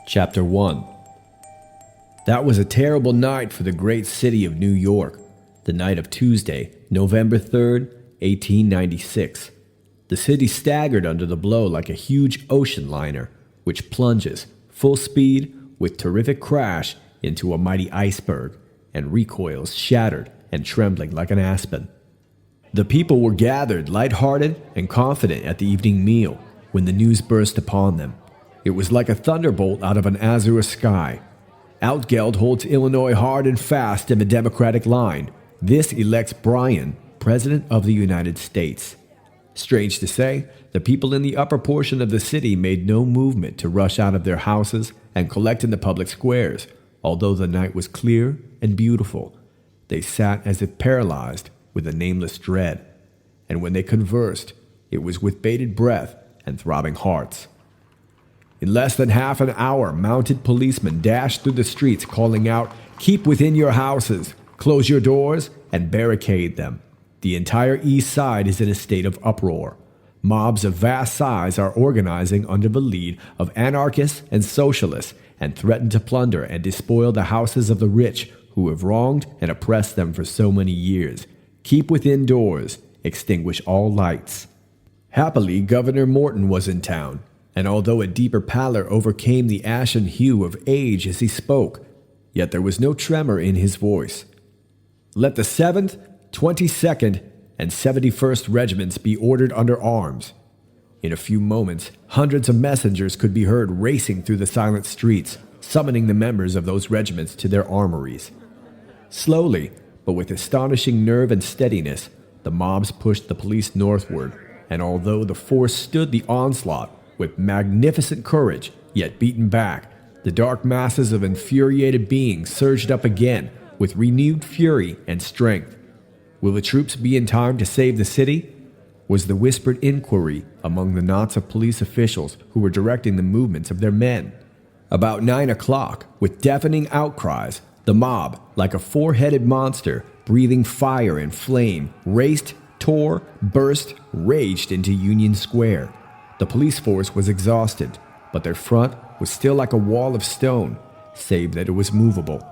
Chapter 1. That was a terrible night for the great city of New York, the night of Tuesday, November 3rd, 1896. The city staggered under the blow like a huge ocean liner, which plunges, full speed, with terrific crash, into a mighty iceberg, and recoils shattered and trembling like an aspen. The people were gathered, light-hearted and confident at the evening meal, when the news burst upon them. It was like a thunderbolt out of an azure sky. Outgeld holds Illinois hard and fast in the Democratic line. This elects Bryan, President of the United States. Strange to say, the people in the upper portion of the city made no movement to rush out of their houses and collect in the public squares, although the night was clear and beautiful. They sat as if paralyzed with a nameless dread, and when they conversed, it was with bated breath and throbbing hearts. In less than half an hour, mounted policemen dashed through the streets calling out, "Keep within your houses, close your doors, and barricade them." The entire East Side is in a state of uproar. Mobs of vast size are organizing under the lead of anarchists and socialists and threaten to plunder and despoil the houses of the rich who have wronged and oppressed them for so many years. Keep within doors, extinguish all lights. Happily, Governor Morton was in town, and although a deeper pallor overcame the ashen hue of age as he spoke, yet there was no tremor in his voice. "Let the 7th, 22nd, and 71st Regiments be ordered under arms." In a few moments, hundreds of messengers could be heard racing through the silent streets, summoning the members of those regiments to their armories. Slowly, but with astonishing nerve and steadiness, the mobs pushed the police northward, and although the force stood the onslaught with magnificent courage, yet beaten back, the dark masses of infuriated beings surged up again with renewed fury and strength. Will the troops be in time to save the city? Was the whispered inquiry among the knots of police officials who were directing the movements of their men. About 9 o'clock, with deafening outcries, the mob, like a four-headed monster, breathing fire and flame, raced, tore, burst, raged into Union Square. The police force was exhausted, but their front was still like a wall of stone, save that it was movable.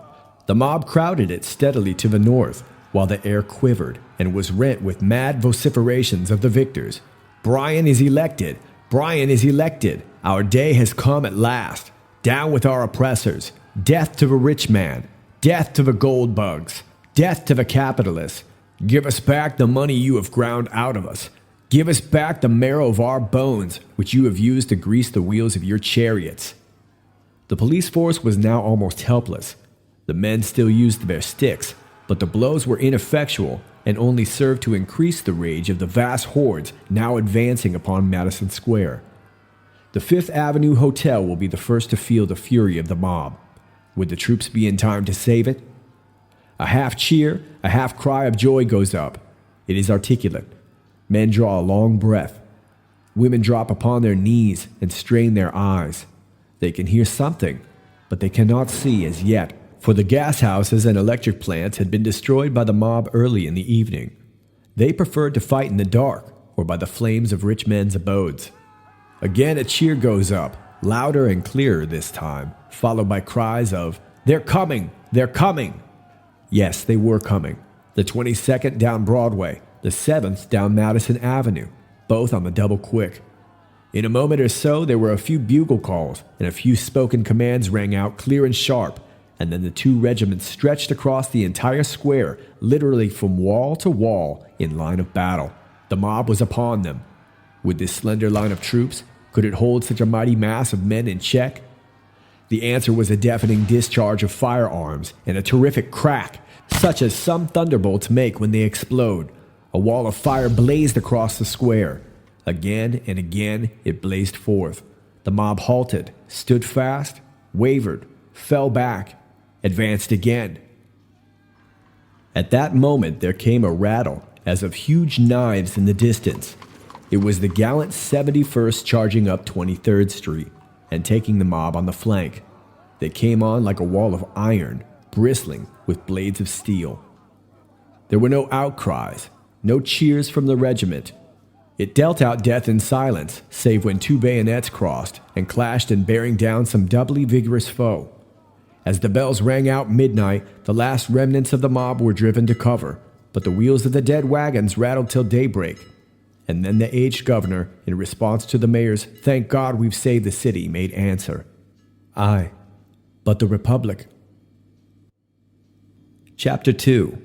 The mob crowded it steadily to the north, while the air quivered and was rent with mad vociferations of the victors. "Bryan is elected! Bryan is elected! Our day has come at last! Down with our oppressors! Death to the rich man! Death to the gold bugs! Death to the capitalists! Give us back the money you have ground out of us! Give us back the marrow of our bones, which you have used to grease the wheels of your chariots!" The police force was now almost helpless. The men still used their sticks, but the blows were ineffectual and only served to increase the rage of the vast hordes now advancing upon Madison Square. The Fifth Avenue Hotel will be the first to feel the fury of the mob. Would the troops be in time to save it? A half cheer, a half cry of joy goes up. It is articulate. Men draw a long breath. Women drop upon their knees and strain their eyes. They can hear something, but they cannot see as yet, for the gas houses and electric plants had been destroyed by the mob early in the evening. They preferred to fight in the dark or by the flames of rich men's abodes. Again a cheer goes up, louder and clearer this time, followed by cries of, "They're coming! They're coming!" Yes, they were coming. The 22nd down Broadway, the 7th down Madison Avenue, both on the double quick. In a moment or so, there were a few bugle calls, and a few spoken commands rang out clear and sharp, and then the two regiments stretched across the entire square, literally from wall to wall, in line of battle. The mob was upon them. Would this slender line of troops, could it hold such a mighty mass of men in check? The answer was a deafening discharge of firearms and a terrific crack, such as some thunderbolts make when they explode. A wall of fire blazed across the square. Again and again it blazed forth. The mob halted, stood fast, wavered, fell back, advanced again. At that moment there came a rattle as of huge knives in the distance. It was the gallant 71st charging up 23rd Street and taking the mob on the flank. They came on like a wall of iron, bristling with blades of steel. There were no outcries, no cheers from the regiment. It dealt out death in silence, save when two bayonets crossed and clashed in bearing down some doubly vigorous foe. As the bells rang out midnight, the last remnants of the mob were driven to cover, but the wheels of the dead wagons rattled till daybreak. And then the aged governor, in response to the mayor's "Thank God we've saved the city," made answer, "Aye, but the Republic." Chapter 2.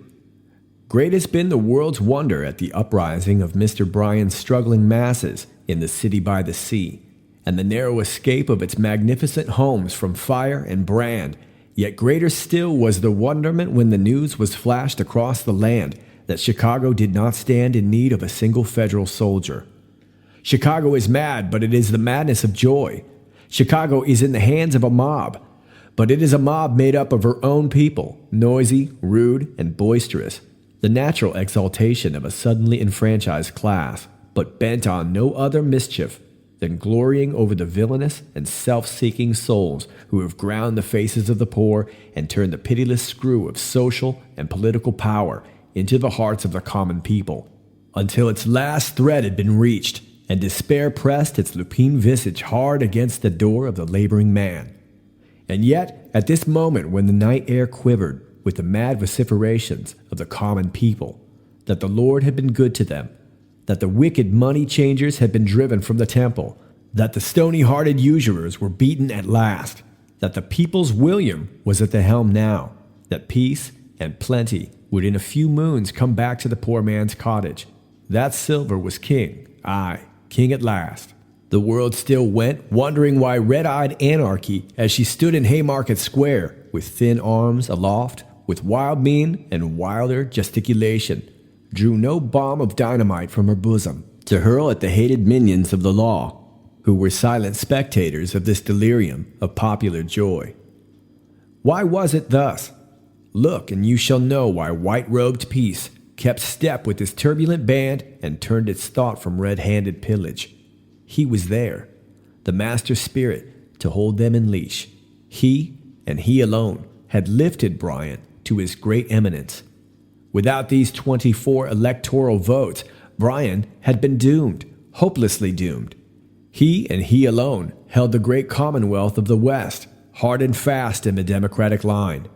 Great has been the world's wonder at the uprising of Mr. Bryan's struggling masses in the city by the sea, and the narrow escape of its magnificent homes from fire and brand. Yet greater still was the wonderment when the news was flashed across the land that Chicago did not stand in need of a single federal soldier. Chicago is mad, but it is the madness of joy. Chicago is in the hands of a mob, but it is a mob made up of her own people, noisy, rude, and boisterous, the natural exaltation of a suddenly enfranchised class, but bent on no other mischief than glorying over the villainous and self-seeking souls who have ground the faces of the poor and turned the pitiless screw of social and political power into the hearts of the common people, until its last thread had been reached, and despair pressed its lupine visage hard against the door of the laboring man. And yet, at this moment when the night air quivered with the mad vociferations of the common people, that the Lord had been good to them, that the wicked money changers had been driven from the temple, that the stony-hearted usurers were beaten at last, that the people's William was at the helm now, that peace and plenty would in a few moons come back to the poor man's cottage. That silver was king, aye, king at last. The world still went, wondering why red-eyed anarchy, as she stood in Haymarket Square, with thin arms aloft, with wild mien and wilder gesticulation, drew no bomb of dynamite from her bosom to hurl at the hated minions of the law, who were silent spectators of this delirium of popular joy. Why was it thus? Look, and you shall know why white-robed peace kept step with this turbulent band and turned its thought from red-handed pillage. He was there, the master spirit, to hold them in leash. He, and he alone, had lifted Bryan to his great eminence. Without these 24 electoral votes, Bryan had been doomed, hopelessly doomed. He and he alone held the great commonwealth of the West, hard and fast in the democratic line.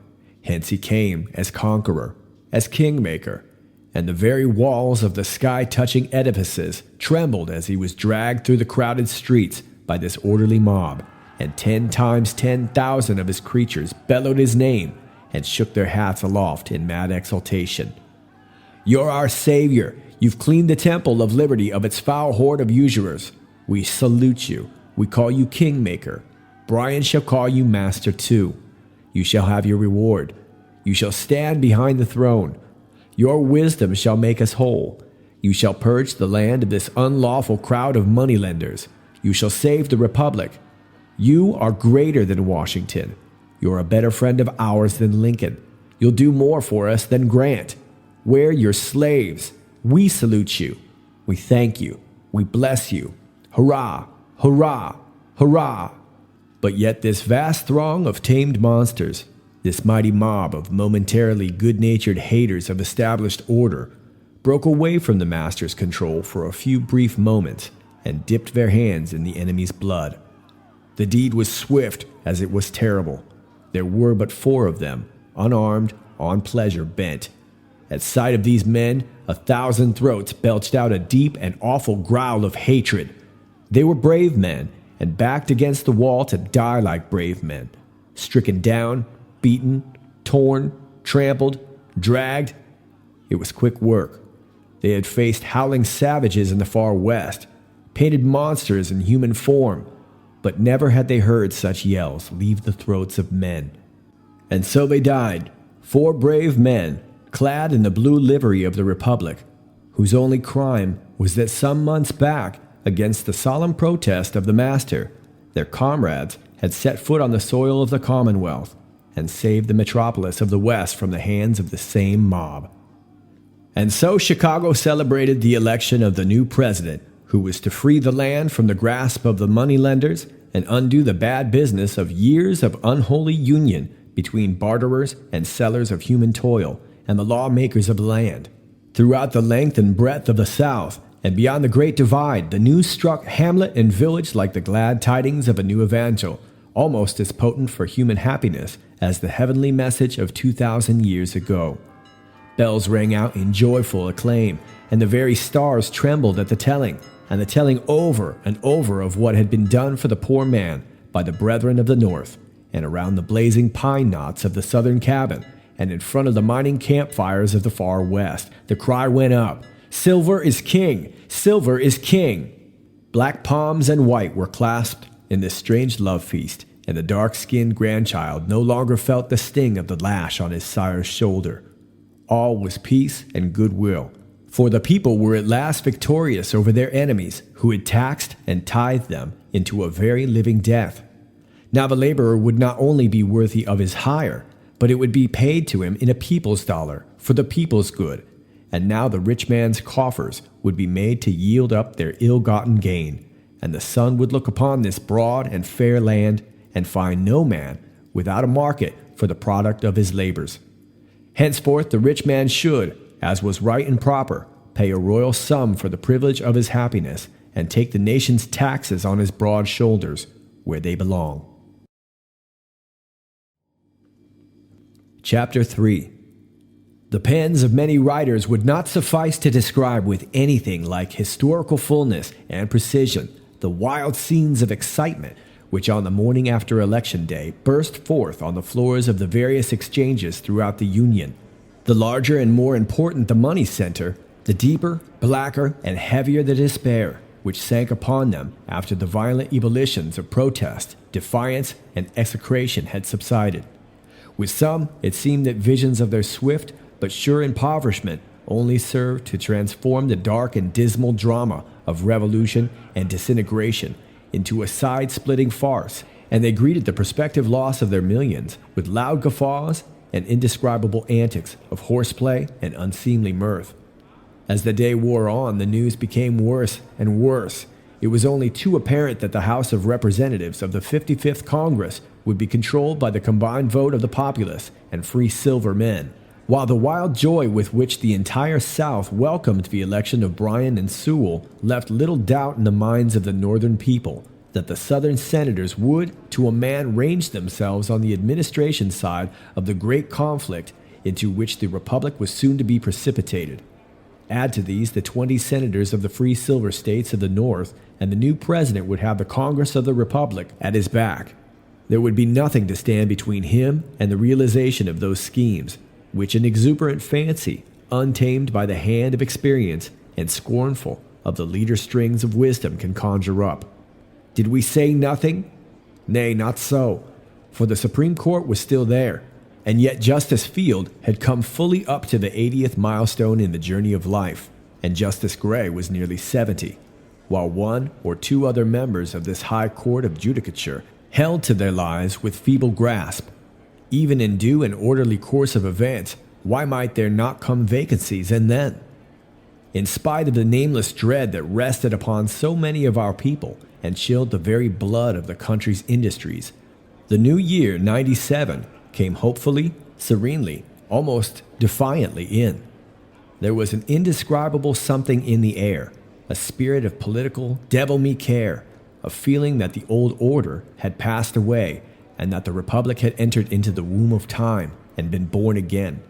Hence he came as conqueror, as kingmaker, and the very walls of the sky-touching edifices trembled as he was dragged through the crowded streets by this orderly mob, and 10 times 10,000 of his creatures bellowed his name and shook their hats aloft in mad exultation. "You're our savior. You've cleaned the temple of liberty of its foul horde of usurers. We salute you. We call you kingmaker. Bryan shall call you master too. You shall have your reward. You shall stand behind the throne. Your wisdom shall make us whole. You shall purge the land of this unlawful crowd of moneylenders. You shall save the Republic. You are greater than Washington. You're a better friend of ours than Lincoln. You'll do more for us than Grant. We're your slaves. We salute you. We thank you. We bless you. Hurrah! Hurrah! Hurrah!" But yet this vast throng of tamed monsters, this mighty mob of momentarily good-natured haters of established order, broke away from the master's control for a few brief moments and dipped their hands in the enemy's blood. The deed was swift as it was terrible. There were but 4 of them, unarmed, on pleasure bent. At sight of these men, 1,000 throats belched out a deep and awful growl of hatred. They were brave men, and backed against the wall to die like brave men. Stricken down, beaten, torn, trampled, dragged. It was quick work. They had faced howling savages in the far west, painted monsters in human form, but never had they heard such yells leave the throats of men. And so they died, 4 brave men, clad in the blue livery of the Republic, whose only crime was that some months back, against the solemn protest of the master, their comrades had set foot on the soil of the Commonwealth and saved the metropolis of the West from the hands of the same mob. And so Chicago celebrated the election of the new president, who was to free the land from the grasp of the moneylenders and undo the bad business of years of unholy union between barterers and sellers of human toil and the lawmakers of the land. Throughout the length and breadth of the South, And beyond the Great Divide, the news struck hamlet and village like the glad tidings of a new evangel, almost as potent for human happiness as the heavenly message of 2,000 years ago. Bells rang out in joyful acclaim, and the very stars trembled at the telling, and the telling over and over of what had been done for the poor man by the brethren of the North, and around the blazing pine knots of the southern cabin, and in front of the mining campfires of the far west, the cry went up, "Silver is king! Silver is king!" Black palms and white were clasped in this strange love feast, and the dark-skinned grandchild no longer felt the sting of the lash on his sire's shoulder. All was peace and goodwill, for the people were at last victorious over their enemies, who had taxed and tithed them into a very living death. Now the laborer would not only be worthy of his hire, but it would be paid to him in a people's dollar, for the people's good. And now the rich man's coffers would be made to yield up their ill-gotten gain, and the sun would look upon this broad and fair land and find no man without a market for the product of his labors. Henceforth the rich man should, as was right and proper, pay a royal sum for the privilege of his happiness, and take the nation's taxes on his broad shoulders, where they belong. Chapter 3. The pens of many writers would not suffice to describe with anything like historical fullness and precision the wild scenes of excitement which on the morning after Election Day burst forth on the floors of the various exchanges throughout the Union. The larger and more important the money center, the deeper, blacker, and heavier the despair which sank upon them after the violent ebullitions of protest, defiance, and execration had subsided. With some, it seemed that visions of their swift but sure impoverishment only served to transform the dark and dismal drama of revolution and disintegration into a side-splitting farce, and they greeted the prospective loss of their millions with loud guffaws and indescribable antics of horseplay and unseemly mirth. As the day wore on, the news became worse and worse. It was only too apparent that the House of Representatives of the 55th Congress would be controlled by the combined vote of the populace and free silver men, while the wild joy with which the entire South welcomed the election of Bryan and Sewell left little doubt in the minds of the Northern people that the Southern senators would, to a man, range themselves on the administration side of the great conflict into which the Republic was soon to be precipitated. Add to these the 20 senators of the free silver states of the North, and the new president would have the Congress of the Republic at his back. There would be nothing to stand between him and the realization of those schemes, which an exuberant fancy, untamed by the hand of experience and scornful of the leader strings of wisdom, can conjure up. Did we say nothing? Nay, not so, for the Supreme Court was still there, and yet Justice Field had come fully up to the 80th milestone in the journey of life, and Justice Gray was nearly 70, while one or two other members of this high court of judicature held to their lives with feeble grasp. Even in due and orderly course of events, why might there not come vacancies and then? In spite of the nameless dread that rested upon so many of our people and chilled the very blood of the country's industries, the new year, '97, came hopefully, serenely, almost defiantly in. There was an indescribable something in the air, a spirit of political devil-me-care, a feeling that the old order had passed away and that the Republic had entered into the womb of time and been born again.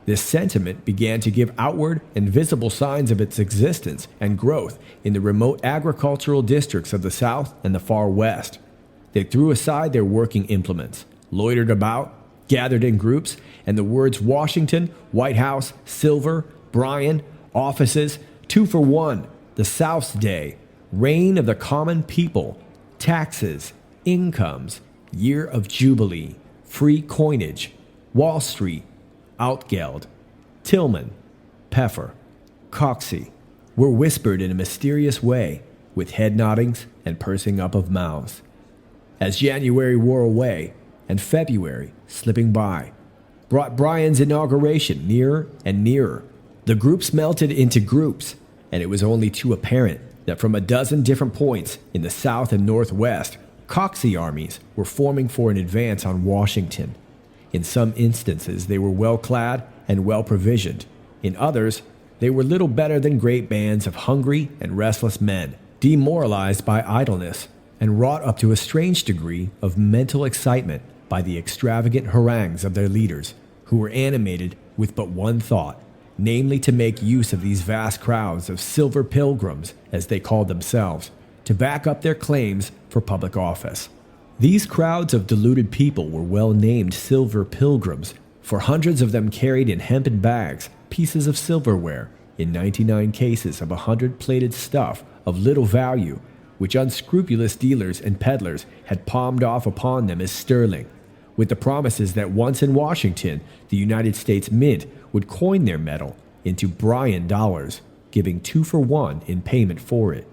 This sentiment began to give outward and visible signs of its existence and growth in the remote agricultural districts of the South and the far West. They threw aside their working implements, loitered about, gathered in groups, and the words Washington, White House, Silver, Bryan, offices, 2 for 1, the South's Day, reign of the common people, taxes, incomes, year of Jubilee, free coinage, Wall Street, Outgeld, Tillman, Peffer, Coxey, were whispered in a mysterious way, with head noddings and pursing up of mouths. As January wore away, and February, slipping by, brought Bryan's inauguration nearer and nearer, the groups melted into groups, and it was only too apparent that from a dozen different points in the South and Northwest, Coxey armies were forming for an advance on Washington. In some instances, they were well clad and well provisioned. In others, They were little better than great bands of hungry and restless men, demoralized by idleness, and wrought up to a strange degree of mental excitement by the extravagant harangues of their leaders, who were animated with but one thought, namely to make use of these vast crowds of silver pilgrims, as they called themselves, to back up their claims for public office. These crowds of deluded people were well named silver pilgrims, for hundreds of them carried in hempen bags pieces of silverware, in 99 cases of 100 plated stuff of little value, which unscrupulous dealers and peddlers had palmed off upon them as sterling, with the promises that once in Washington, the United States Mint would coin their metal into Bryan dollars, giving 2 for 1 in payment for it.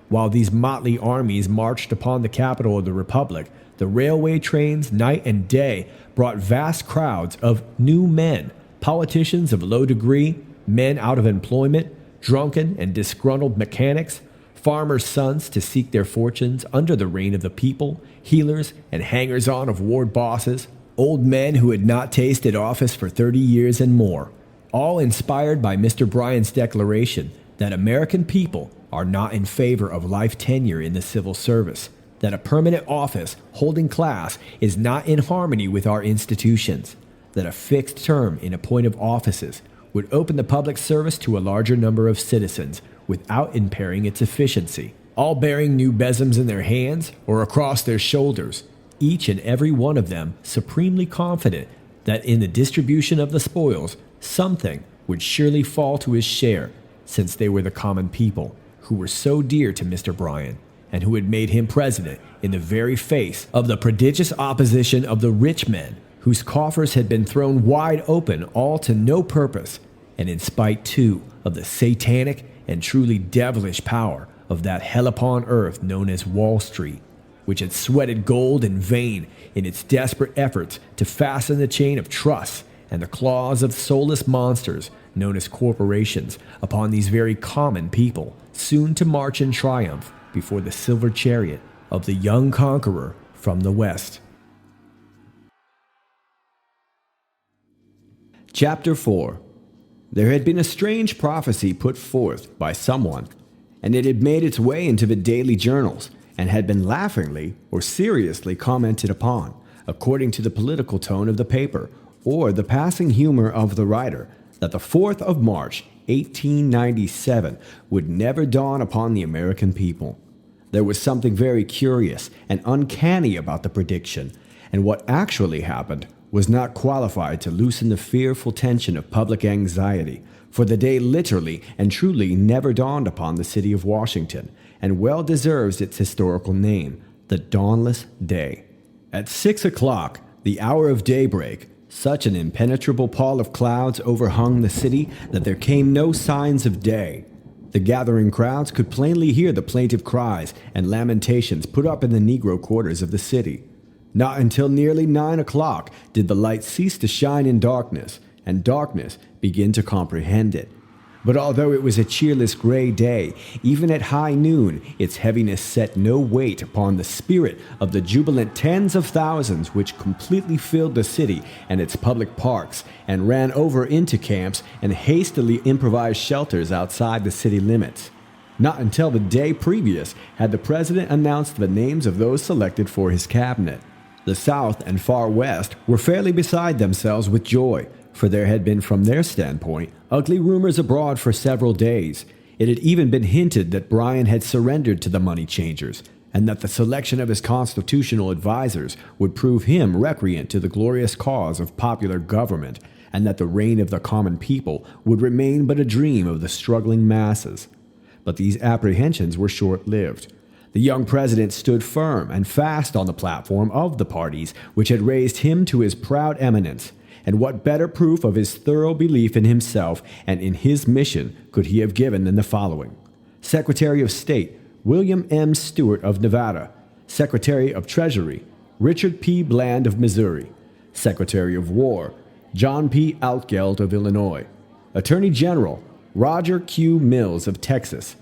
While these motley armies marched upon the capital of the Republic, the railway trains night and day brought vast crowds of new men, politicians of low degree, men out of employment, drunken and disgruntled mechanics, farmers' sons to seek their fortunes under the reign of the people, healers and hangers-on of ward bosses, old men who had not tasted office for 30 years and more, all inspired by Mr. Bryan's declaration that American people are not in favor of life tenure in the civil service, that a permanent office holding class is not in harmony with our institutions, that a fixed term in appointed offices would open the public service to a larger number of citizens without impairing its efficiency, all bearing new besoms in their hands or across their shoulders, each and every one of them supremely confident that in the distribution of the spoils, something would surely fall to his share, since they were the common people, who were so dear to Mr. Bryan, and who had made him president in the very face of the prodigious opposition of the rich men, whose coffers had been thrown wide open all to no purpose, and in spite, too, of the satanic and truly devilish power of that hell upon earth known as Wall Street, which had sweated gold in vain in its desperate efforts to fasten the chain of trusts and the claws of soulless monsters known as corporations upon these very common people, soon to march in triumph before the silver chariot of the young conqueror from the West. Chapter 4. There had been a strange prophecy put forth by someone, and it had made its way into the daily journals, and had been laughingly or seriously commented upon, according to the political tone of the paper, or the passing humor of the writer, that the 4th of March, 1897, would never dawn upon the American people. There was something very curious and uncanny about the prediction, and what actually happened was not qualified to loosen the fearful tension of public anxiety, for the day literally and truly never dawned upon the city of Washington, and well deserves its historical name, the Dawnless Day. At 6 o'clock, the hour of daybreak, such an impenetrable pall of clouds overhung the city that there came no signs of day. The gathering crowds could plainly hear the plaintive cries and lamentations put up in the Negro quarters of the city. Not until nearly 9 o'clock did the light cease to shine in darkness, and darkness begin to comprehend it. But although it was a cheerless gray day, even at high noon its heaviness set no weight upon the spirit of the jubilant tens of thousands which completely filled the city and its public parks, and ran over into camps and hastily improvised shelters outside the city limits. Not until the day previous had the president announced the names of those selected for his cabinet. The South and Far West were fairly beside themselves with joy, for there had been from their standpoint ugly rumors abroad for several days. It had even been hinted that Bryan had surrendered to the money changers, and that the selection of his constitutional advisers would prove him recreant to the glorious cause of popular government, and that the reign of the common people would remain but a dream of the struggling masses. But these apprehensions were short-lived. The young president stood firm and fast on the platform of the parties which had raised him to his proud eminence, and what better proof of his thorough belief in himself and in his mission could he have given than the following? Secretary of State, William M. Stewart of Nevada. Secretary of Treasury, Richard P. Bland of Missouri. Secretary of War, John P. Altgeld of Illinois. Attorney General, Roger Q. Mills of Texas.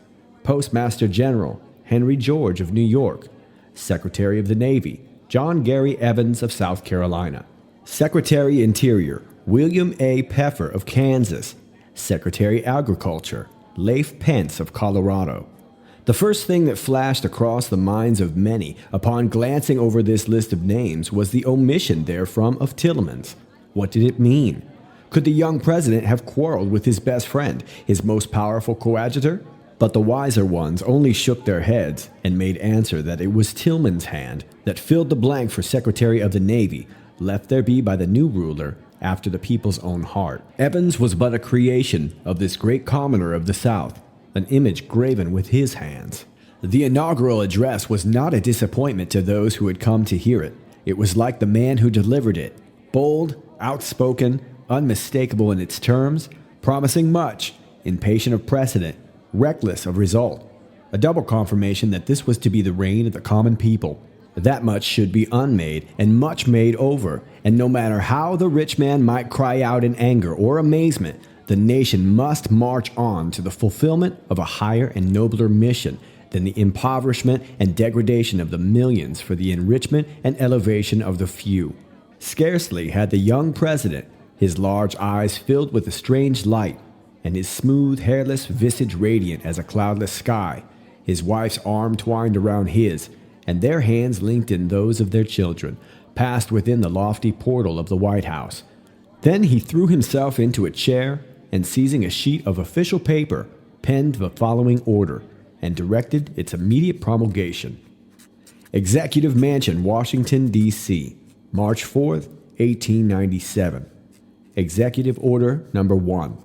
Postmaster General, Henry George of New York. Secretary of the Navy, John Gary Evans of South Carolina. Secretary Interior, William A. Peffer of Kansas. Secretary Agriculture, Leif Pence of Colorado. The first thing that flashed across the minds of many upon glancing over this list of names was the omission therefrom of Tillman's. What did it mean? Could the young president have quarreled with his best friend, his most powerful coadjutor? But the wiser ones only shook their heads and made answer that it was Tillman's hand that filled the blank for Secretary of the Navy, left there be by the new ruler after the people's own heart. Evans was but a creation of this great commoner of the South, an image graven with his hands. The inaugural address was not a disappointment to those who had come to hear it. It was like the man who delivered it, bold, outspoken, unmistakable in its terms, promising much, impatient of precedent, reckless of result. A double confirmation that this was to be the reign of the common people. That much should be unmade and much made over, and no matter how the rich man might cry out in anger or amazement, the nation must march on to the fulfillment of a higher and nobler mission than the impoverishment and degradation of the millions for the enrichment and elevation of the few. Scarcely had the young president, his large eyes filled with a strange light, and his smooth, hairless visage radiant as a cloudless sky, his wife's arm twined around his, and their hands linked in those of their children, passed within the lofty portal of the White House. Then he threw himself into a chair, and seizing a sheet of official paper, penned the following order, and directed its immediate promulgation. Executive Mansion, Washington, D.C., March 4th, 1897. Executive Order Number 1.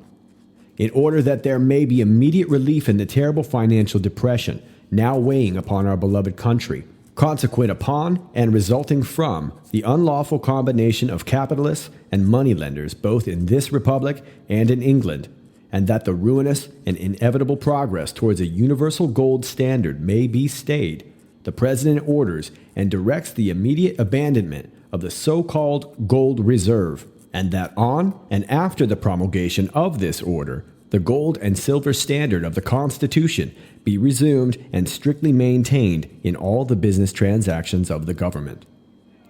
In order that there may be immediate relief in the terrible financial depression now weighing upon our beloved country, consequent upon and resulting from the unlawful combination of capitalists and moneylenders both in this republic and in England, and that the ruinous and inevitable progress towards a universal gold standard may be stayed, the President orders and directs the immediate abandonment of the so-called gold reserve, and that on and after the promulgation of this order, the gold and silver standard of the Constitution be resumed and strictly maintained in all the business transactions of the government.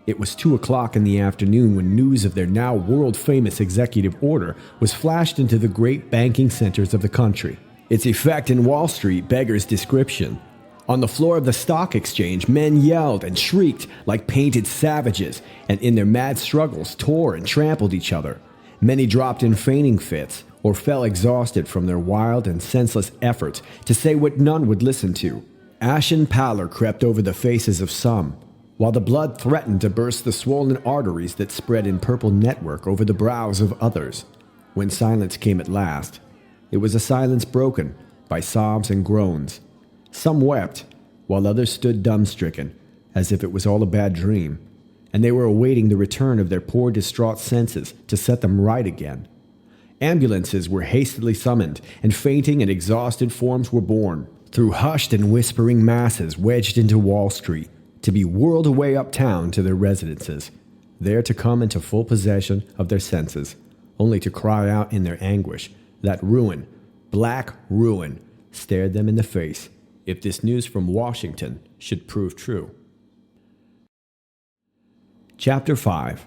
It was 2 o'clock in the afternoon when news of their now world-famous executive order was flashed into the great banking centers of the country. Its effect in Wall Street beggars description. On the floor of the stock exchange, men yelled and shrieked like painted savages, and in their mad struggles tore and trampled each other. Many dropped in fainting fits, or fell exhausted from their wild and senseless efforts to say what none would listen to. Ashen pallor crept over the faces of some, while the blood threatened to burst the swollen arteries that spread in purple network over the brows of others. When silence came at last, it was a silence broken by sobs and groans. Some wept, while others stood dumb-stricken, as if it was all a bad dream, and they were awaiting the return of their poor distraught senses to set them right again. Ambulances were hastily summoned, and fainting and exhausted forms were borne, through hushed and whispering masses wedged into Wall Street, to be whirled away uptown to their residences, there to come into full possession of their senses, only to cry out in their anguish that ruin, black ruin, stared them in the face, if this news from Washington should prove true. Chapter 5.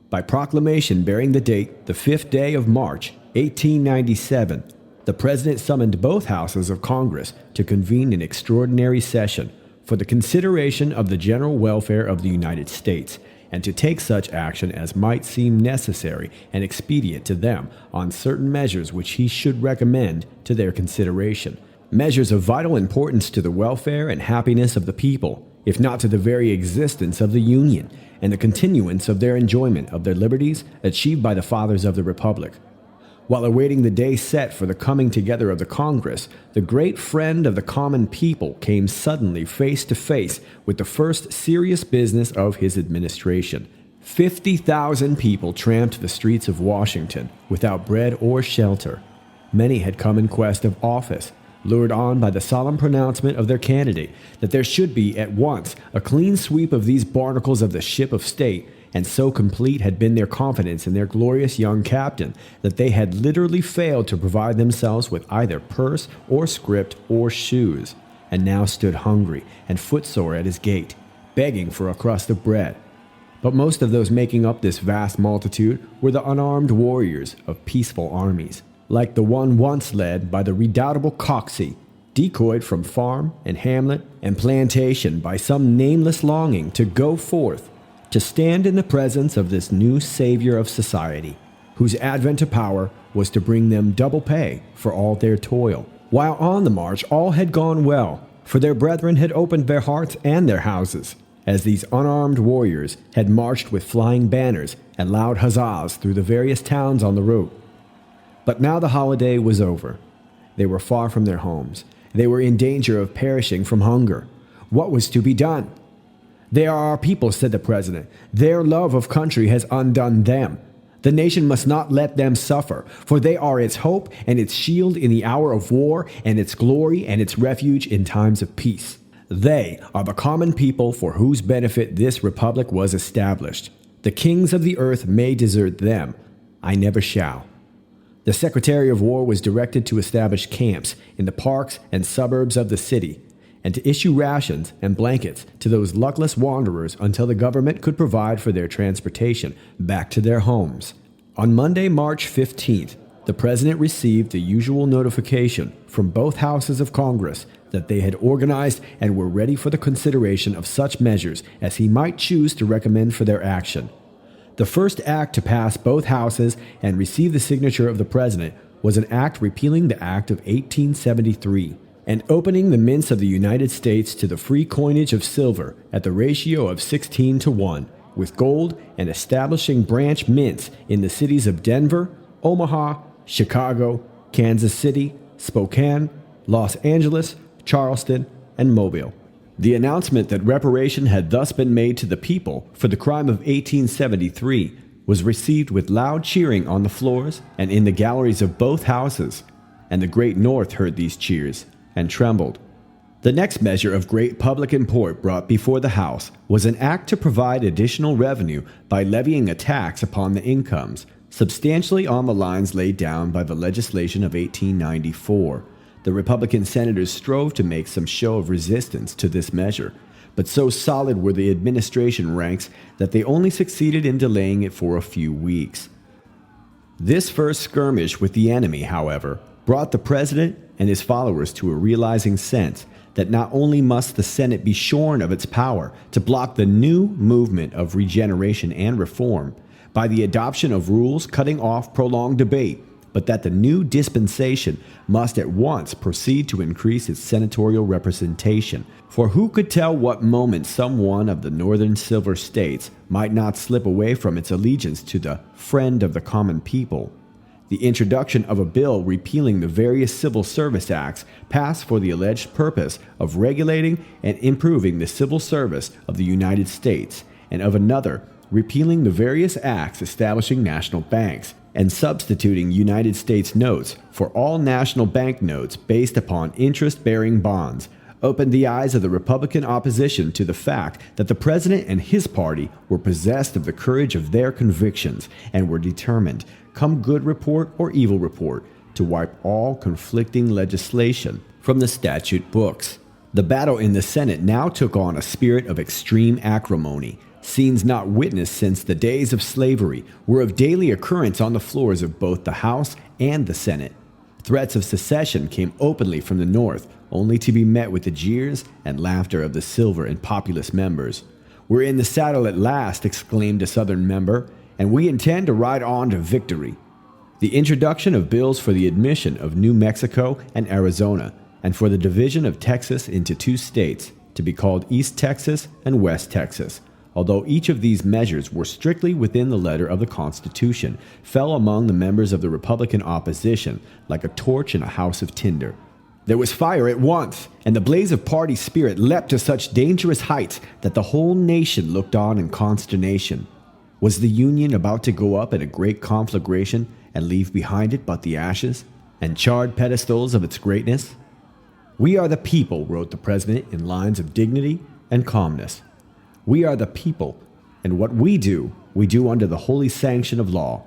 By proclamation bearing the date the 5th day of March, 1897, the President summoned both houses of Congress to convene an extraordinary session for the consideration of the general welfare of the United States, and to take such action as might seem necessary and expedient to them on certain measures which he should recommend to their consideration, measures of vital importance to the welfare and happiness of the people, if not to the very existence of the Union, and the continuance of their enjoyment of their liberties achieved by the fathers of the Republic. While awaiting the day set for the coming together of the Congress, the great friend of the common people came suddenly face to face with the first serious business of his administration. 50,000 people tramped the streets of Washington without bread or shelter. Many had come in quest of office, lured on by the solemn pronouncement of their candidate that there should be at once a clean sweep of these barnacles of the ship of state, and so complete had been their confidence in their glorious young captain that they had literally failed to provide themselves with either purse or scrip or shoes, and now stood hungry and footsore at his gate, begging for a crust of bread. But most of those making up this vast multitude were the unarmed warriors of peaceful armies, like the one once led by the redoubtable Coxey, decoyed from farm and hamlet and plantation by some nameless longing to go forth, to stand in the presence of this new savior of society, whose advent to power was to bring them double pay for all their toil. While on the march all had gone well, for their brethren had opened their hearts and their houses, as these unarmed warriors had marched with flying banners and loud huzzas through the various towns on the route. But now the holiday was over. They were far from their homes. They were in danger of perishing from hunger. What was to be done? "They are our people," said the president. "Their love of country has undone them. The nation must not let them suffer, for they are its hope and its shield in the hour of war, and its glory and its refuge in times of peace. They are the common people for whose benefit this republic was established. The kings of the earth may desert them. I never shall." The Secretary of War was directed to establish camps in the parks and suburbs of the city, and to issue rations and blankets to those luckless wanderers until the government could provide for their transportation back to their homes. On Monday, March 15th, the president received the usual notification from both houses of Congress that they had organized and were ready for the consideration of such measures as he might choose to recommend for their action. The first act to pass both houses and receive the signature of the president was an act repealing the Act of 1873 and opening the mints of the United States to the free coinage of silver at the ratio of 16:1, with gold, and establishing branch mints in the cities of Denver, Omaha, Chicago, Kansas City, Spokane, Los Angeles, Charleston, and Mobile. The announcement that reparation had thus been made to the people for the crime of 1873 was received with loud cheering on the floors and in the galleries of both houses, and the great North heard these cheers and trembled. The next measure of great public import brought before the House was an act to provide additional revenue by levying a tax upon the incomes, substantially on the lines laid down by the legislation of 1894. The Republican senators strove to make some show of resistance to this measure, but so solid were the administration ranks that they only succeeded in delaying it for a few weeks. This first skirmish with the enemy, however, brought the president and his followers to a realizing sense that not only must the Senate be shorn of its power to block the new movement of regeneration and reform by the adoption of rules cutting off prolonged debate, but that the new dispensation must at once proceed to increase its senatorial representation. For who could tell what moment some one of the northern silver states might not slip away from its allegiance to the friend of the common people? The introduction of a bill repealing the various civil service acts passed for the alleged purpose of regulating and improving the civil service of the United States, and of another repealing the various acts establishing national banks and substituting United States notes for all national bank notes based upon interest-bearing bonds, opened the eyes of the Republican opposition to the fact that the president and his party were possessed of the courage of their convictions and were determined, come good report or evil report, to wipe all conflicting legislation from the statute books. The battle in the Senate now took on a spirit of extreme acrimony. Scenes not witnessed since the days of slavery were of daily occurrence on the floors of both the House and the Senate. Threats of secession came openly from the North, only to be met with the jeers and laughter of the silver and populous members. "We're in the saddle at last," exclaimed a Southern member, "and we intend to ride on to victory." The introduction of bills for the admission of New Mexico and Arizona, and for the division of Texas into two states, to be called East Texas and West Texas, although each of these measures were strictly within the letter of the Constitution, fell among the members of the Republican opposition like a torch in a house of tinder. There was fire at once, and the blaze of party spirit leapt to such dangerous heights that the whole nation looked on in consternation. Was the Union about to go up in a great conflagration and leave behind it but the ashes and charred pedestals of its greatness? "We are the people," wrote the president in lines of dignity and calmness. "We are the people, and what we do under the holy sanction of law.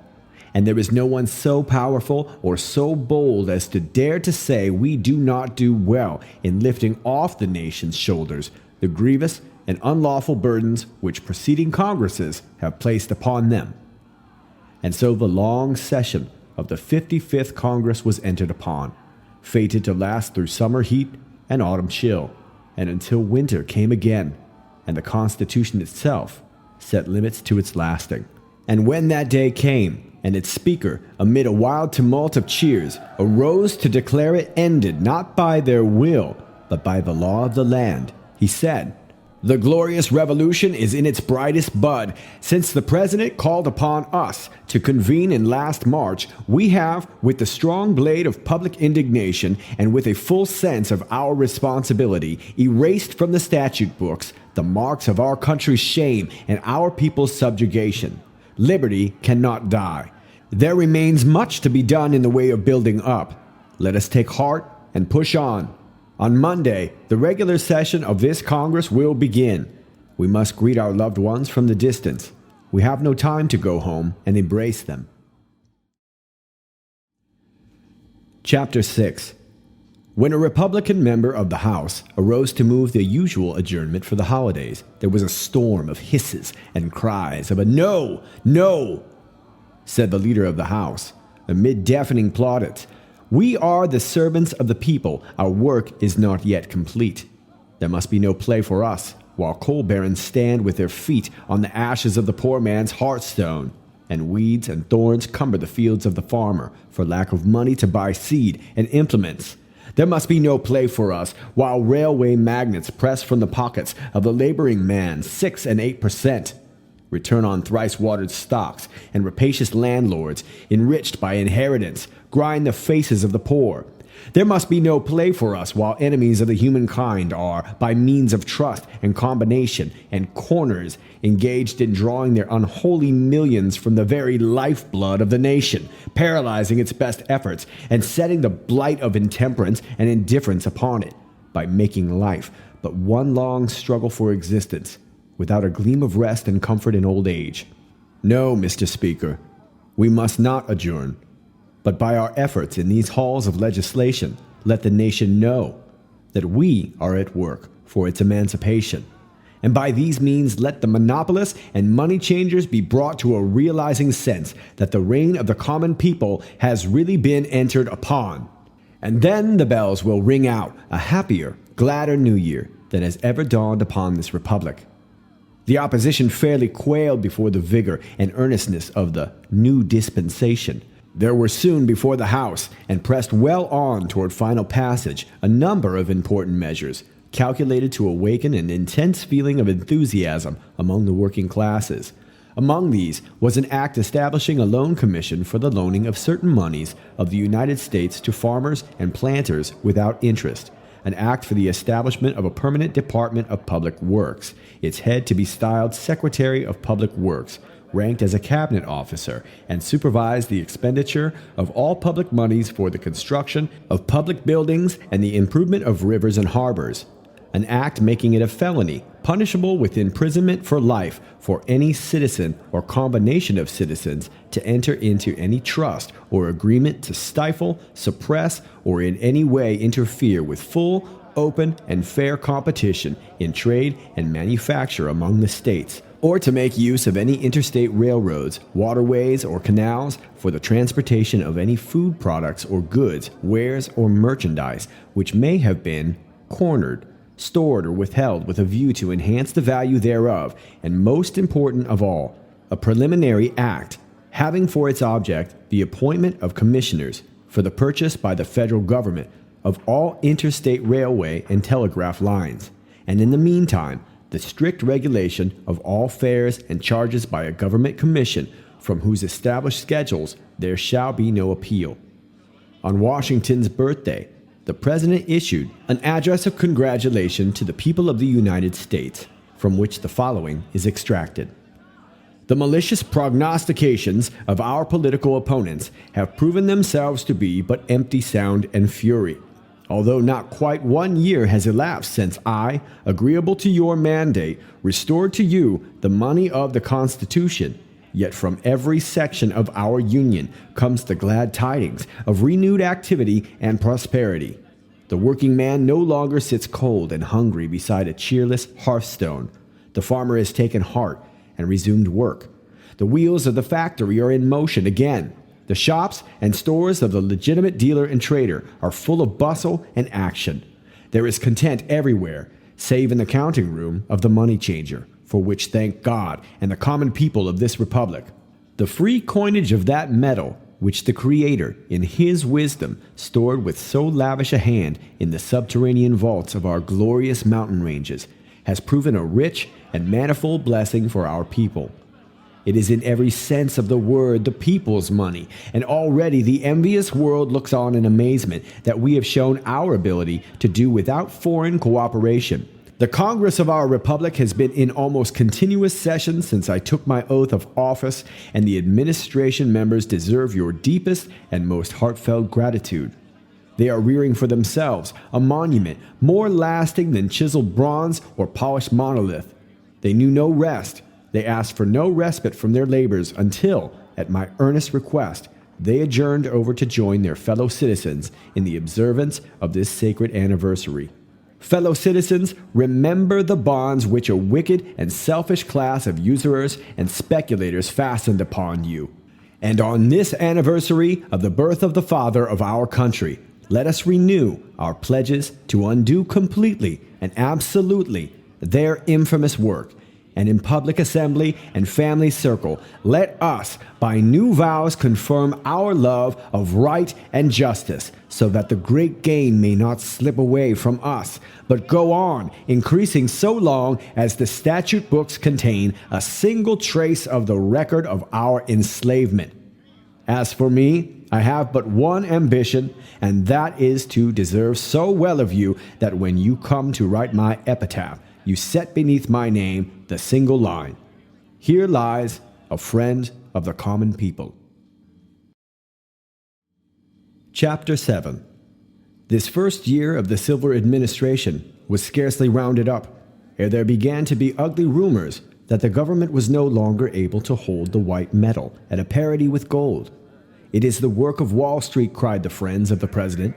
And there is no one so powerful or so bold as to dare to say we do not do well in lifting off the nation's shoulders the grievous and unlawful burdens which preceding Congresses have placed upon them." And so the long session of the 55th Congress was entered upon, fated to last through summer heat and autumn chill, and until winter came again, and the Constitution itself set limits to its lasting. And when that day came, and its speaker, amid a wild tumult of cheers, arose to declare it ended not by their will, but by the law of the land, he said, "The glorious revolution is in its brightest bud. Since the President called upon us to convene in last March, we have, with the strong blade of public indignation and with a full sense of our responsibility, erased from the statute books the marks of our country's shame and our people's subjugation. Liberty cannot die. There remains much to be done in the way of building up. Let us take heart and push on. On Monday, the regular session of this Congress will begin. We must greet our loved ones from the distance. We have no time to go home and embrace them." Chapter 6. When a Republican member of the House arose to move the usual adjournment for the holidays, there was a storm of hisses and cries of a "No! No!" Said the leader of the House, amid deafening plaudits, "We are the servants of the people. Our work is not yet complete. There must be no play for us, while coal barons stand with their feet on the ashes of the poor man's hearthstone, and weeds and thorns cumber the fields of the farmer for lack of money to buy seed and implements. There must be no play for us, while railway magnates press from the pockets of the laboring man 6 and 8% return on thrice-watered stocks, and rapacious landlords, enriched by inheritance, grind the faces of the poor. There must be no play for us, while enemies of the humankind are, by means of trust and combination and corners, engaged in drawing their unholy millions from the very lifeblood of the nation, paralyzing its best efforts, and setting the blight of intemperance and indifference upon it, by making life but one long struggle for existence, without a gleam of rest and comfort in old age. No, Mr. Speaker, we must not adjourn, but by our efforts in these halls of legislation, let the nation know that we are at work for its emancipation. And by these means, let the monopolists and money changers be brought to a realizing sense that the reign of the common people has really been entered upon. And then the bells will ring out a happier, gladder New Year than has ever dawned upon this republic." The opposition fairly quailed before the vigor and earnestness of the new dispensation. There were soon before the House, and pressed well on toward final passage, a number of important measures, calculated to awaken an intense feeling of enthusiasm among the working classes. Among these was an act establishing a loan commission for the loaning of certain moneys of the United States to farmers and planters without interest, an act for the establishment of a permanent Department of Public Works, its head to be styled Secretary of Public Works, ranked as a cabinet officer, and supervise the expenditure of all public monies for the construction of public buildings and the improvement of rivers and harbors, an act making it a felony, punishable with imprisonment for life, for any citizen or combination of citizens to enter into any trust or agreement to stifle, suppress, or in any way interfere with full, open, and fair competition in trade and manufacture among the states, or to make use of any interstate railroads, waterways, or canals for the transportation of any food products or goods, wares, or merchandise which may have been cornered, stored, or withheld with a view to enhance the value thereof, and most important of all, a preliminary act having for its object the appointment of commissioners for the purchase by the federal government of all interstate railway and telegraph lines, and in the meantime, the strict regulation of all fares and charges by a government commission from whose established schedules there shall be no appeal. On Washington's birthday, the President issued an address of congratulation to the people of the United States, from which the following is extracted. The malicious prognostications of our political opponents have proven themselves to be but empty sound and fury. Although not quite 1 year has elapsed since I, agreeable to your mandate, restored to you the money of the Constitution, yet from every section of our Union comes the glad tidings of renewed activity and prosperity. The working man no longer sits cold and hungry beside a cheerless hearthstone. The farmer has taken heart and resumed work. The wheels of the factory are in motion again. The shops and stores of the legitimate dealer and trader are full of bustle and action. There is content everywhere, save in the counting room of the money changer, for which thank God and the common people of this republic. The free coinage of that metal, which the Creator, in His wisdom, stored with so lavish a hand in the subterranean vaults of our glorious mountain ranges, has proven a rich and manifold blessing for our people. It is in every sense of the word the people's money, and already the envious world looks on in amazement that we have shown our ability to do without foreign cooperation. The Congress of our Republic has been in almost continuous session since I took my oath of office, and the administration members deserve your deepest and most heartfelt gratitude. They are rearing for themselves a monument more lasting than chiseled bronze or polished monolith. They knew no rest. They asked for no respite from their labors until, at my earnest request, they adjourned over to join their fellow citizens in the observance of this sacred anniversary. Fellow citizens, remember the bonds which a wicked and selfish class of usurers and speculators fastened upon you. And on this anniversary of the birth of the father of our country, let us renew our pledges to undo completely and absolutely their infamous work. And in public assembly and family circle, let us by new vows confirm our love of right and justice, so that the great gain may not slip away from us, but go on, increasing so long as the statute books contain a single trace of the record of our enslavement. As for me, I have but one ambition, and that is to deserve so well of you that when you come to write my epitaph, you set beneath my name the single line, "Here lies a friend of the common people." Chapter 7. This first year of the Silver administration was scarcely rounded up, ere there began to be ugly rumors that the government was no longer able to hold the white metal at a parity with gold. "It is the work of Wall Street," cried the friends of the president.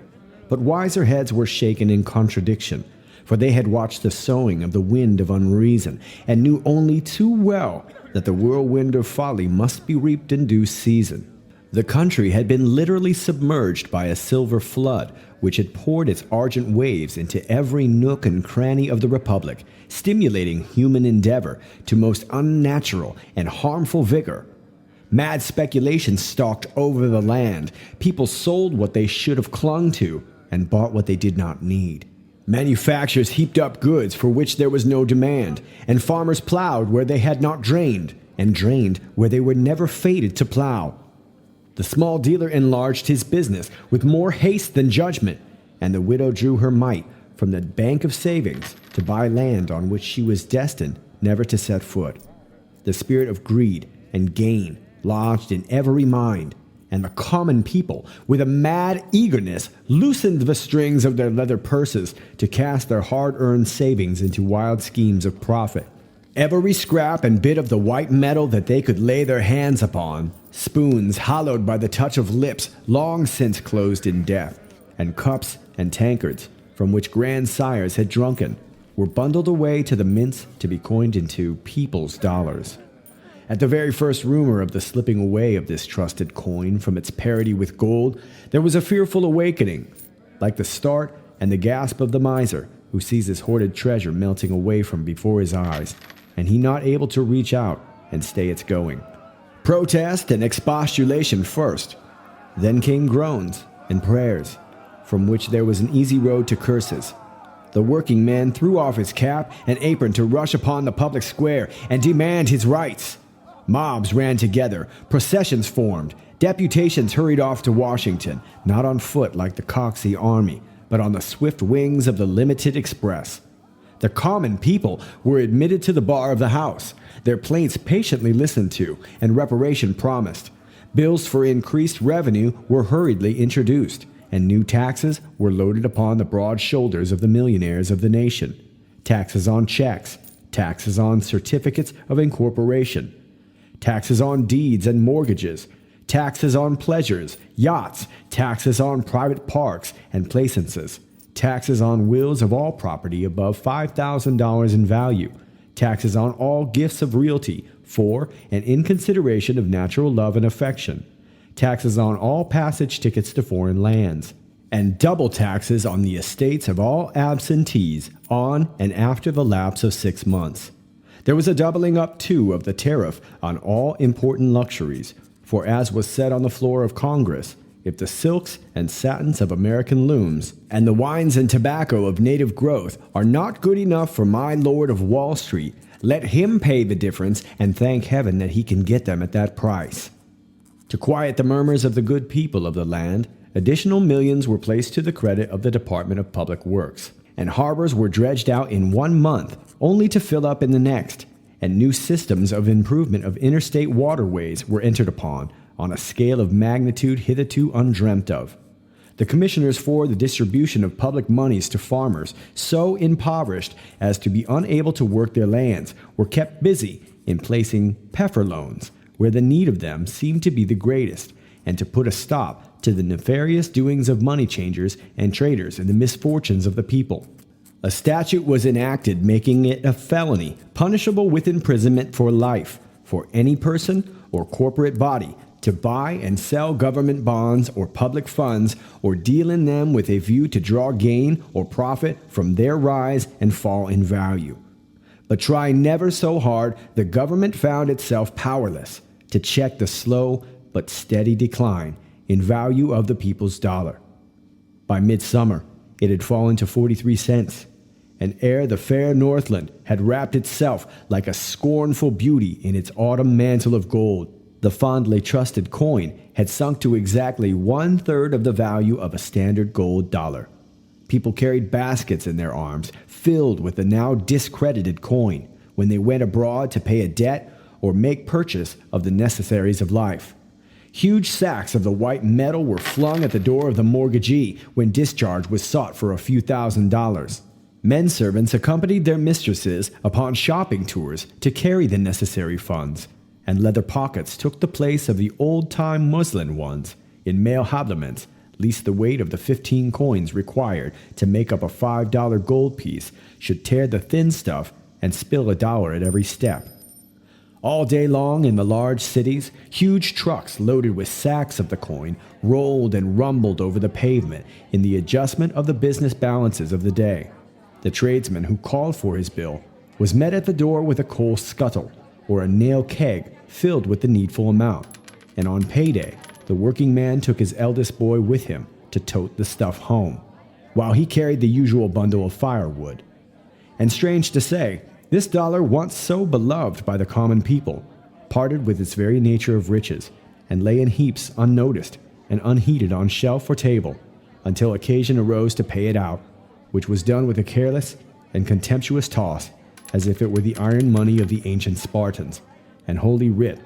But wiser heads were shaken in contradiction, for they had watched the sowing of the wind of unreason, and knew only too well that the whirlwind of folly must be reaped in due season. The country had been literally submerged by a silver flood, which had poured its argent waves into every nook and cranny of the republic, stimulating human endeavor to most unnatural and harmful vigor. Mad speculation stalked over the land. People sold what they should have clung to, and bought what they did not need. Manufacturers heaped up goods for which there was no demand, and farmers plowed where they had not drained, and drained where they were never fated to plow. The small dealer enlarged his business with more haste than judgment, and the widow drew her mite from the bank of savings to buy land on which she was destined never to set foot. The spirit of greed and gain lodged in every mind, and the common people, with a mad eagerness, loosened the strings of their leather purses to cast their hard-earned savings into wild schemes of profit. Every scrap and bit of the white metal that they could lay their hands upon, spoons hallowed by the touch of lips long since closed in death, and cups and tankards from which grandsires had drunken, were bundled away to the mints to be coined into people's dollars. At the very first rumor of the slipping away of this trusted coin from its parity with gold, there was a fearful awakening, like the start and the gasp of the miser who sees his hoarded treasure melting away from before his eyes, and he not able to reach out and stay its going. Protest and expostulation first, then came groans and prayers, from which there was an easy road to curses. The working man threw off his cap and apron to rush upon the public square and demand his rights. Mobs ran together, processions formed, deputations hurried off to Washington, not on foot like the Coxey army, but on the swift wings of the limited express. The common people were admitted to the bar of the House, their plaints patiently listened to, and reparation promised. Bills for increased revenue were hurriedly introduced, and new taxes were loaded upon the broad shoulders of the millionaires of the nation. Taxes on checks, taxes on certificates of incorporation, taxes on deeds and mortgages, taxes on pleasures, yachts, taxes on private parks and placences, taxes on wills of all property above $5,000 in value, taxes on all gifts of realty for and in consideration of natural love and affection, taxes on all passage tickets to foreign lands, and double taxes on the estates of all absentees on and after the lapse of 6 months. There was a doubling up, too, of the tariff on all important luxuries, for as was said on the floor of Congress, if the silks and satins of American looms and the wines and tobacco of native growth are not good enough for my Lord of Wall Street, let him pay the difference and thank heaven that he can get them at that price. To quiet the murmurs of the good people of the land, additional millions were placed to the credit of the Department of Public Works, and harbors were dredged out in 1 month, only to fill up in the next, and new systems of improvement of interstate waterways were entered upon, on a scale of magnitude hitherto undreamt of. The commissioners for the distribution of public moneys to farmers, so impoverished as to be unable to work their lands, were kept busy in placing peffer loans, where the need of them seemed to be the greatest, and to put a stop to the nefarious doings of money changers and traders in the misfortunes of the people. A statute was enacted making it a felony, punishable with imprisonment for life, for any person or corporate body to buy and sell government bonds or public funds, or deal in them with a view to draw gain or profit from their rise and fall in value. But try never so hard, the government found itself powerless to check the slow but steady decline in value of the people's dollar. By midsummer, it had fallen to 43 cents, and ere the fair Northland had wrapped itself like a scornful beauty in its autumn mantle of gold, the fondly trusted coin had sunk to exactly 1/3 of the value of a standard gold dollar. People carried baskets in their arms filled with the now discredited coin when they went abroad to pay a debt or make purchase of the necessaries of life. Huge sacks of the white metal were flung at the door of the mortgagee when discharge was sought for a few $1,000s. Men servants accompanied their mistresses upon shopping tours to carry the necessary funds, and leather pockets took the place of the old-time muslin ones in male habiliments, lest the weight of the 15 coins required to make up a $5 gold piece should tear the thin stuff and spill $1 at every step. All day long in the large cities, huge trucks loaded with sacks of the coin rolled and rumbled over the pavement in the adjustment of the business balances of the day. The tradesman who called for his bill was met at the door with a coal scuttle or a nail keg filled with the needful amount, and on payday, the working man took his eldest boy with him to tote the stuff home, while he carried the usual bundle of firewood. And strange to say, this dollar, once so beloved by the common people, parted with its very nature of riches, and lay in heaps unnoticed and unheeded on shelf or table, until occasion arose to pay it out, which was done with a careless and contemptuous toss, as if it were the iron money of the ancient Spartans, and Holy Writ,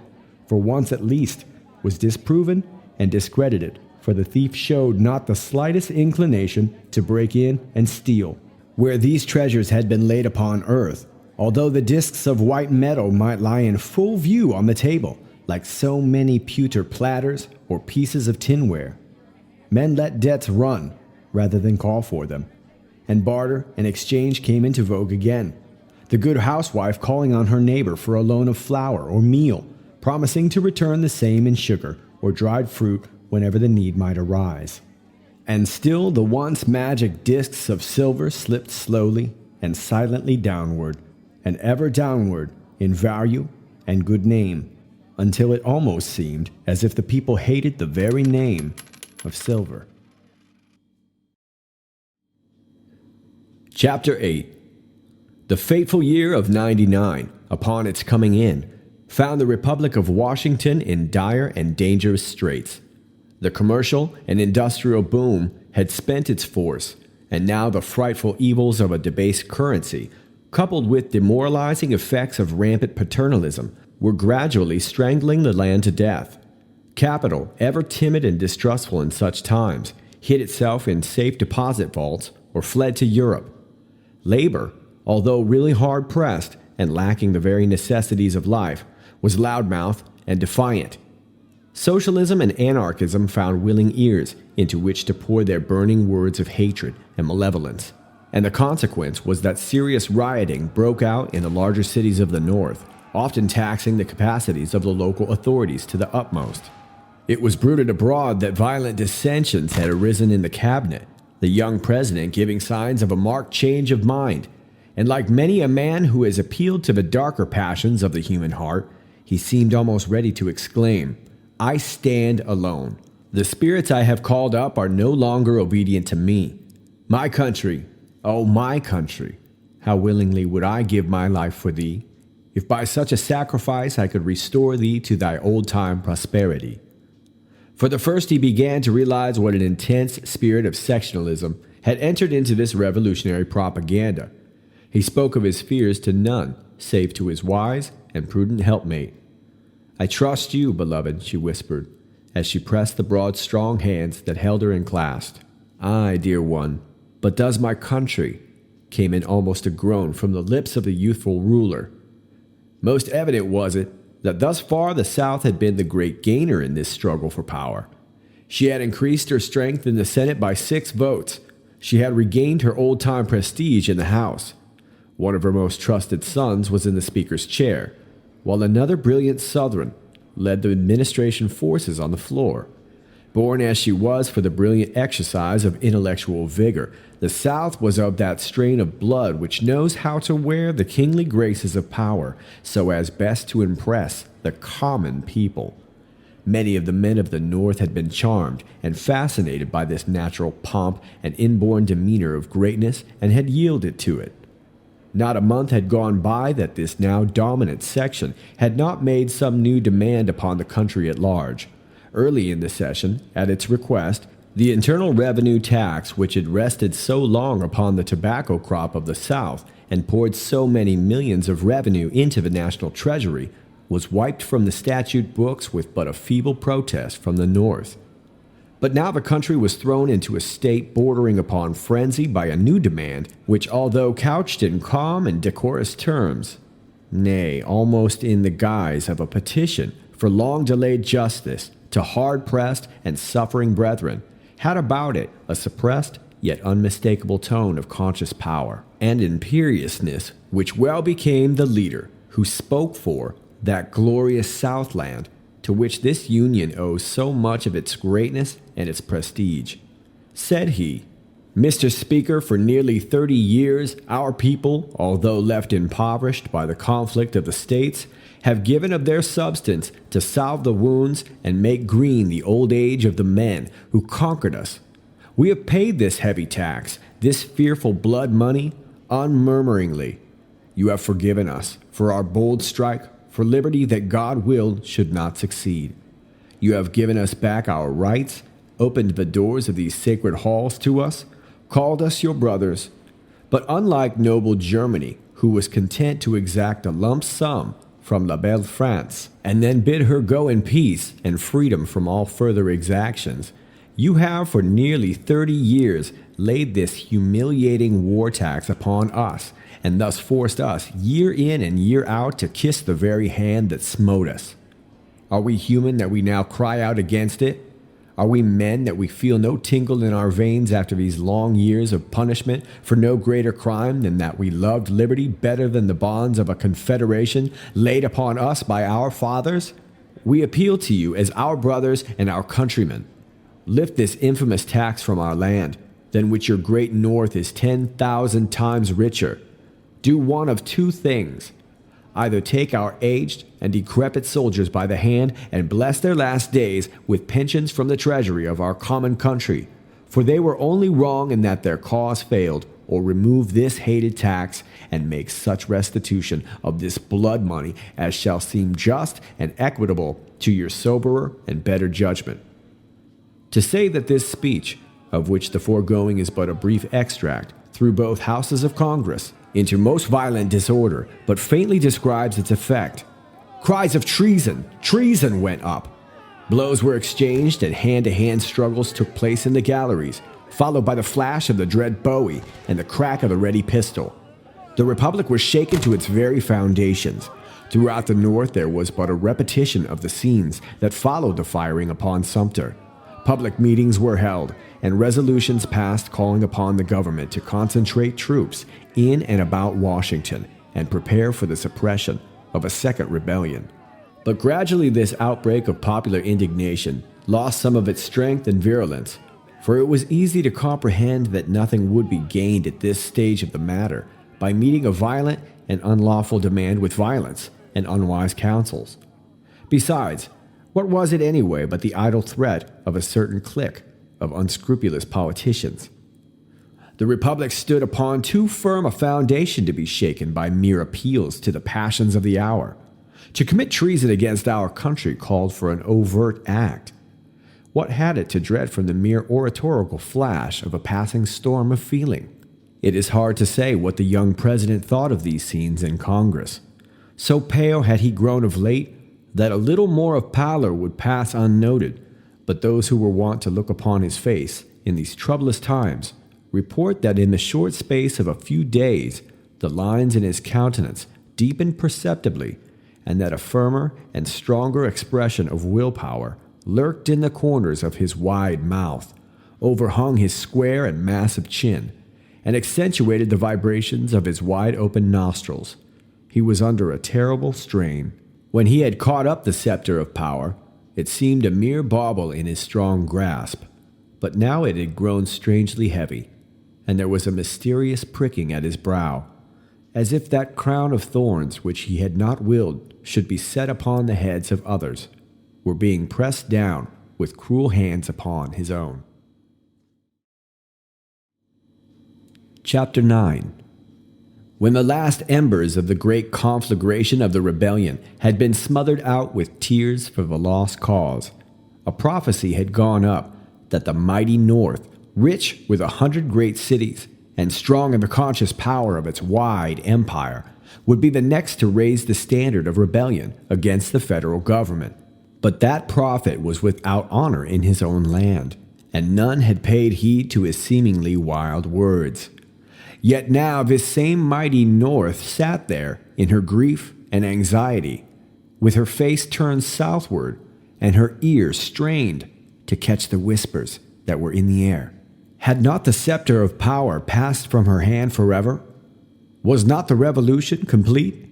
for once at least, was disproven and discredited, for the thief showed not the slightest inclination to break in and steal, where these treasures had been laid upon earth, although the discs of white metal might lie in full view on the table, like so many pewter platters or pieces of tinware. Men let debts run, rather than call for them, and barter and exchange came into vogue again, the good housewife calling on her neighbor for a loan of flour or meal, promising to return the same in sugar or dried fruit whenever the need might arise. And still the once magic discs of silver slipped slowly and silently downward, and ever downward in value and good name, until it almost seemed as if the people hated the very name of silver. Chapter 8. The fateful year of '99, upon its coming in, found the Republic of Washington in dire and dangerous straits. The commercial and industrial boom had spent its force, and now the frightful evils of a debased currency, coupled with demoralizing effects of rampant paternalism, were gradually strangling the land to death. Capital, ever timid and distrustful in such times, hid itself in safe deposit vaults or fled to Europe. Labor, although really hard-pressed and lacking the very necessities of life, was loudmouthed and defiant. Socialism and anarchism found willing ears into which to pour their burning words of hatred and malevolence, and the consequence was that serious rioting broke out in the larger cities of the North, often taxing the capacities of the local authorities to the utmost. It was bruited abroad that violent dissensions had arisen in the cabinet, the young president giving signs of a marked change of mind. And like many a man who has appealed to the darker passions of the human heart, he seemed almost ready to exclaim, "I stand alone. The spirits I have called up are no longer obedient to me. My country, oh my country, how willingly would I give my life for thee, if by such a sacrifice I could restore thee to thy old-time prosperity." For the first he began to realize what an intense spirit of sectionalism had entered into this revolutionary propaganda. He spoke of his fears to none, save to his wise and prudent helpmate. "I trust you, beloved," she whispered, as she pressed the broad, strong hands that held her enclasped. "Aye, dear one, but does my country?" came in almost a groan from the lips of the youthful ruler. Most evident was it that thus far the South had been the great gainer in this struggle for power. She had increased her strength in the Senate by 6 votes. She had regained her old-time prestige in the House. One of her most trusted sons was in the Speaker's chair, while another brilliant Southern led the administration forces on the floor. Born as she was for the brilliant exercise of intellectual vigor, the South was of that strain of blood which knows how to wear the kingly graces of power so as best to impress the common people. Many of the men of the North had been charmed and fascinated by this natural pomp and inborn demeanor of greatness and had yielded to it. Not a month had gone by that this now dominant section had not made some new demand upon the country at large. Early in the session, at its request, the internal revenue tax, which had rested so long upon the tobacco crop of the South and poured so many millions of revenue into the national treasury, was wiped from the statute books with but a feeble protest from the North. But now the country was thrown into a state bordering upon frenzy by a new demand, which, although couched in calm and decorous terms, nay, almost in the guise of a petition for long-delayed justice to hard-pressed and suffering brethren, had about it a suppressed yet unmistakable tone of conscious power and imperiousness which well became the leader who spoke for that glorious Southland to which this Union owes so much of its greatness and its prestige. Said he, "Mr. Speaker, for nearly 30 years, our people, although left impoverished by the conflict of the states, have given of their substance to salve the wounds and make green the old age of the men who conquered us. We have paid this heavy tax, this fearful blood money, unmurmuringly. You have forgiven us for our bold strike for liberty that God willed should not succeed. You have given us back our rights, opened the doors of these sacred halls to us, called us your brothers. But unlike noble Germany, who was content to exact a lump sum from La Belle France, and then bid her go in peace and freedom from all further exactions, you have for nearly 30 years laid this humiliating war tax upon us, and thus forced us year in and year out to kiss the very hand that smote us. Are we human that we now cry out against it? Are we men that we feel no tingle in our veins after these long years of punishment for no greater crime than that we loved liberty better than the bonds of a confederation laid upon us by our fathers? We appeal to you as our brothers and our countrymen. Lift this infamous tax from our land, than which your great North is 10,000 times richer. Do one of 2 things. Either take our aged and decrepit soldiers by the hand and bless their last days with pensions from the treasury of our common country, for they were only wrong in that their cause failed, or remove this hated tax and make such restitution of this blood money as shall seem just and equitable to your soberer and better judgment." To say that this speech, of which the foregoing is but a brief extract, threw both houses of Congress into most violent disorder, but faintly describes its effect. Cries of treason, treason went up. Blows were exchanged and hand-to-hand struggles took place in the galleries, followed by the flash of the dread Bowie and the crack of the ready pistol. The Republic was shaken to its very foundations. Throughout the North there was but a repetition of the scenes that followed the firing upon Sumter. Public meetings were held, and resolutions passed calling upon the government to concentrate troops in and about Washington and prepare for the suppression of a second rebellion. But gradually this outbreak of popular indignation lost some of its strength and virulence, for it was easy to comprehend that nothing would be gained at this stage of the matter by meeting a violent and unlawful demand with violence and unwise counsels. Besides, what was it anyway but the idle threat of a certain clique of unscrupulous politicians? The Republic stood upon too firm a foundation to be shaken by mere appeals to the passions of the hour. To commit treason against our country called for an overt act. What had it to dread from the mere oratorical flash of a passing storm of feeling? It is hard to say what the young president thought of these scenes in Congress. So pale had he grown of late that a little more of pallor would pass unnoted, but those who were wont to look upon his face in these troublous times report that in the short space of a few days the lines in his countenance deepened perceptibly, and that a firmer and stronger expression of willpower lurked in the corners of his wide mouth, overhung his square and massive chin, and accentuated the vibrations of his wide-open nostrils. He was under a terrible strain. When he had caught up the scepter of power, it seemed a mere bauble in his strong grasp, but now it had grown strangely heavy, and there was a mysterious pricking at his brow, as if that crown of thorns which he had not willed should be set upon the heads of others, were being pressed down with cruel hands upon his own. Chapter 9. When the last embers of the great conflagration of the rebellion had been smothered out with tears for the lost cause, a prophecy had gone up that the mighty North, rich with 100 great cities and strong in the conscious power of its wide empire, would be the next to raise the standard of rebellion against the federal government. But that prophet was without honor in his own land, and none had paid heed to his seemingly wild words. Yet now this same mighty North sat there in her grief and anxiety, with her face turned southward and her ears strained to catch the whispers that were in the air. Had not the scepter of power passed from her hand forever? Was not the revolution complete?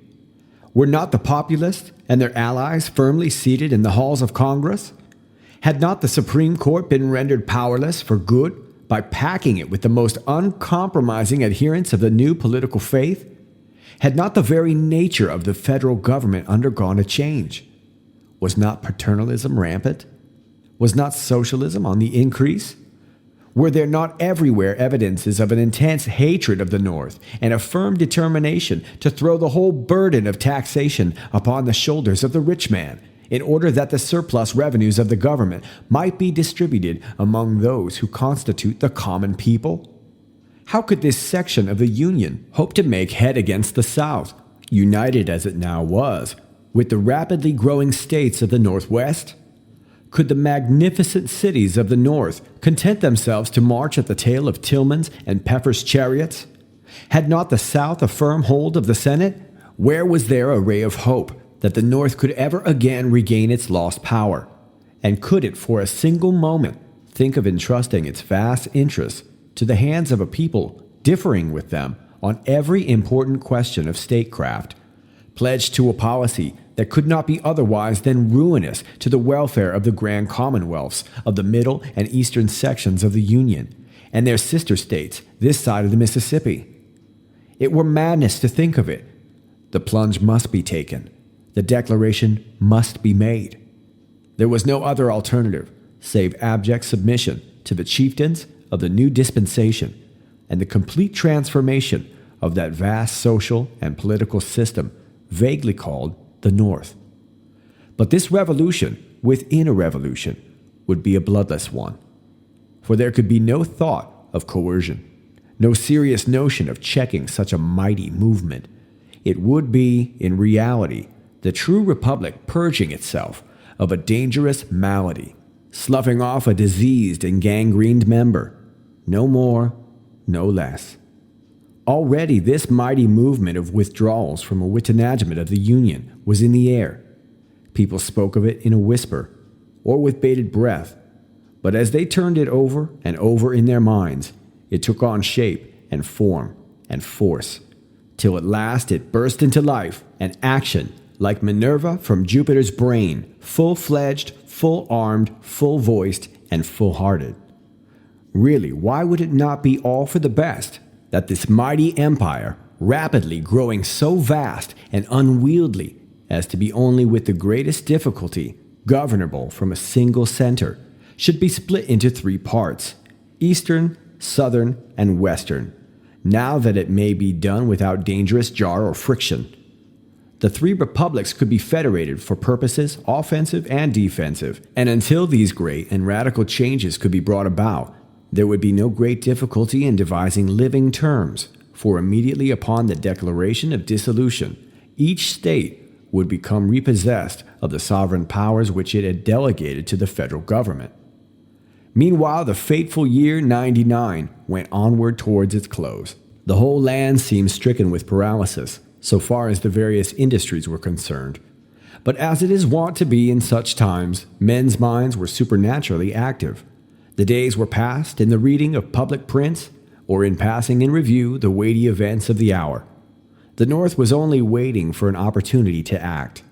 Were not the populists and their allies firmly seated in the halls of Congress? Had not the Supreme Court been rendered powerless for good by packing it with the most uncompromising adherents of the new political faith? Had not the very nature of the federal government undergone a change? Was not paternalism rampant? Was not socialism on the increase? Were there not everywhere evidences of an intense hatred of the North and a firm determination to throw the whole burden of taxation upon the shoulders of the rich man, in order that the surplus revenues of the government might be distributed among those who constitute the common people? How could this section of the Union hope to make head against the South, united as it now was, with the rapidly growing states of the Northwest? Could the magnificent cities of the North content themselves to march at the tail of Tillman's and Pepper's chariots? Had not the South a firm hold of the Senate? Where was there a ray of hope that the North could ever again regain its lost power? And could it for a single moment think of entrusting its vast interests to the hands of a people differing with them on every important question of statecraft, pledged to a policy that could not be otherwise than ruinous to the welfare of the grand commonwealths of the middle and eastern sections of the Union, and their sister states this side of the Mississippi? It were madness to think of it. The plunge must be taken. The declaration must be made. There was no other alternative save abject submission to the chieftains of the new dispensation and the complete transformation of that vast social and political system vaguely called the North. But this revolution within a revolution would be a bloodless one, for there could be no thought of coercion, no serious notion of checking such a mighty movement. It would be, in reality, the true republic purging itself of a dangerous malady, sloughing off a diseased and gangrened member, no more, no less. Already this mighty movement of withdrawals from a wittenagement of the Union was in the air. People spoke of it in a whisper, or with bated breath, but as they turned it over and over in their minds, it took on shape and form and force, till at last it burst into life and action like Minerva from Jupiter's brain, full-fledged, full-armed, full-voiced, and full-hearted. Really, why would it not be all for the best that this mighty empire, rapidly growing so vast and unwieldy as to be only with the greatest difficulty governable from a single center, should be split into three parts, eastern, southern, and western, now that it may be done without dangerous jar or friction? The three republics could be federated for purposes offensive and defensive, and until these great and radical changes could be brought about, there would be no great difficulty in devising living terms, for immediately upon the declaration of dissolution, each state would become repossessed of the sovereign powers which it had delegated to the federal government. Meanwhile, the fateful year 99 went onward towards its close. The whole land seemed stricken with paralysis, so far as the various industries were concerned. But as it is wont to be in such times, men's minds were supernaturally active. The days were passed in the reading of public prints, or in passing in review the weighty events of the hour. The North was only waiting for an opportunity to act.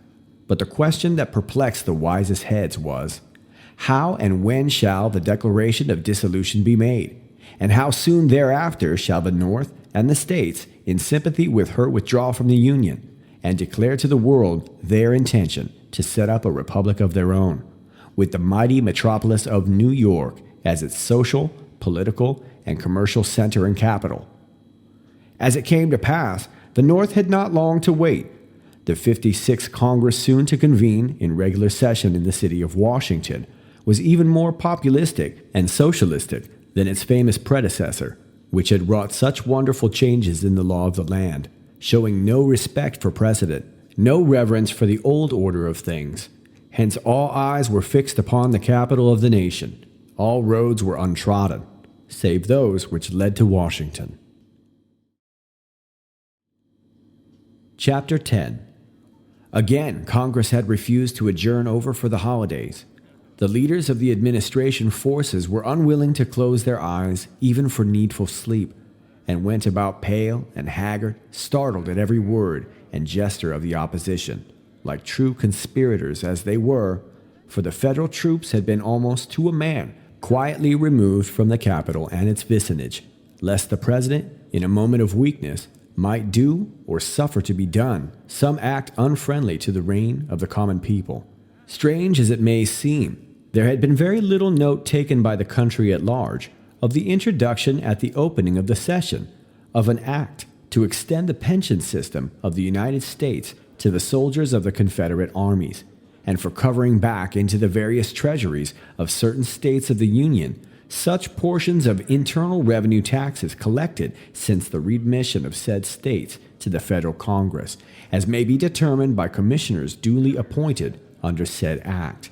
But the question that perplexed the wisest heads was, how and when shall the declaration of dissolution be made? And how soon thereafter shall the North and the states, in sympathy with her, withdraw from the Union, and declare to the world their intention to set up a republic of their own, with the mighty metropolis of New York as its social, political, and commercial center and capital? As it came to pass, the North had not long to wait. The 56th Congress, soon to convene in regular session in the city of Washington, was even more populistic and socialistic than its famous predecessor, which had wrought such wonderful changes in the law of the land, showing no respect for precedent, no reverence for the old order of things. Hence all eyes were fixed upon the capital of the nation. All roads were untrodden, save those which led to Washington. Chapter 10. Again, Congress had refused to adjourn over for the holidays. The leaders of the administration forces were unwilling to close their eyes even for needful sleep, and went about pale and haggard, startled at every word and gesture of the opposition, like true conspirators as they were, for the federal troops had been almost to a man quietly removed from the Capitol and its vicinage, lest the president, in a moment of weakness, might do or suffer to be done some act unfriendly to the reign of the common people. Strange as it may seem, there had been very little note taken by the country at large of the introduction at the opening of the session of an act to extend the pension system of the United States to the soldiers of the Confederate armies, and for covering back into the various treasuries of certain states of the Union such portions of internal revenue taxes collected since the readmission of said states to the federal Congress, as may be determined by commissioners duly appointed under said act.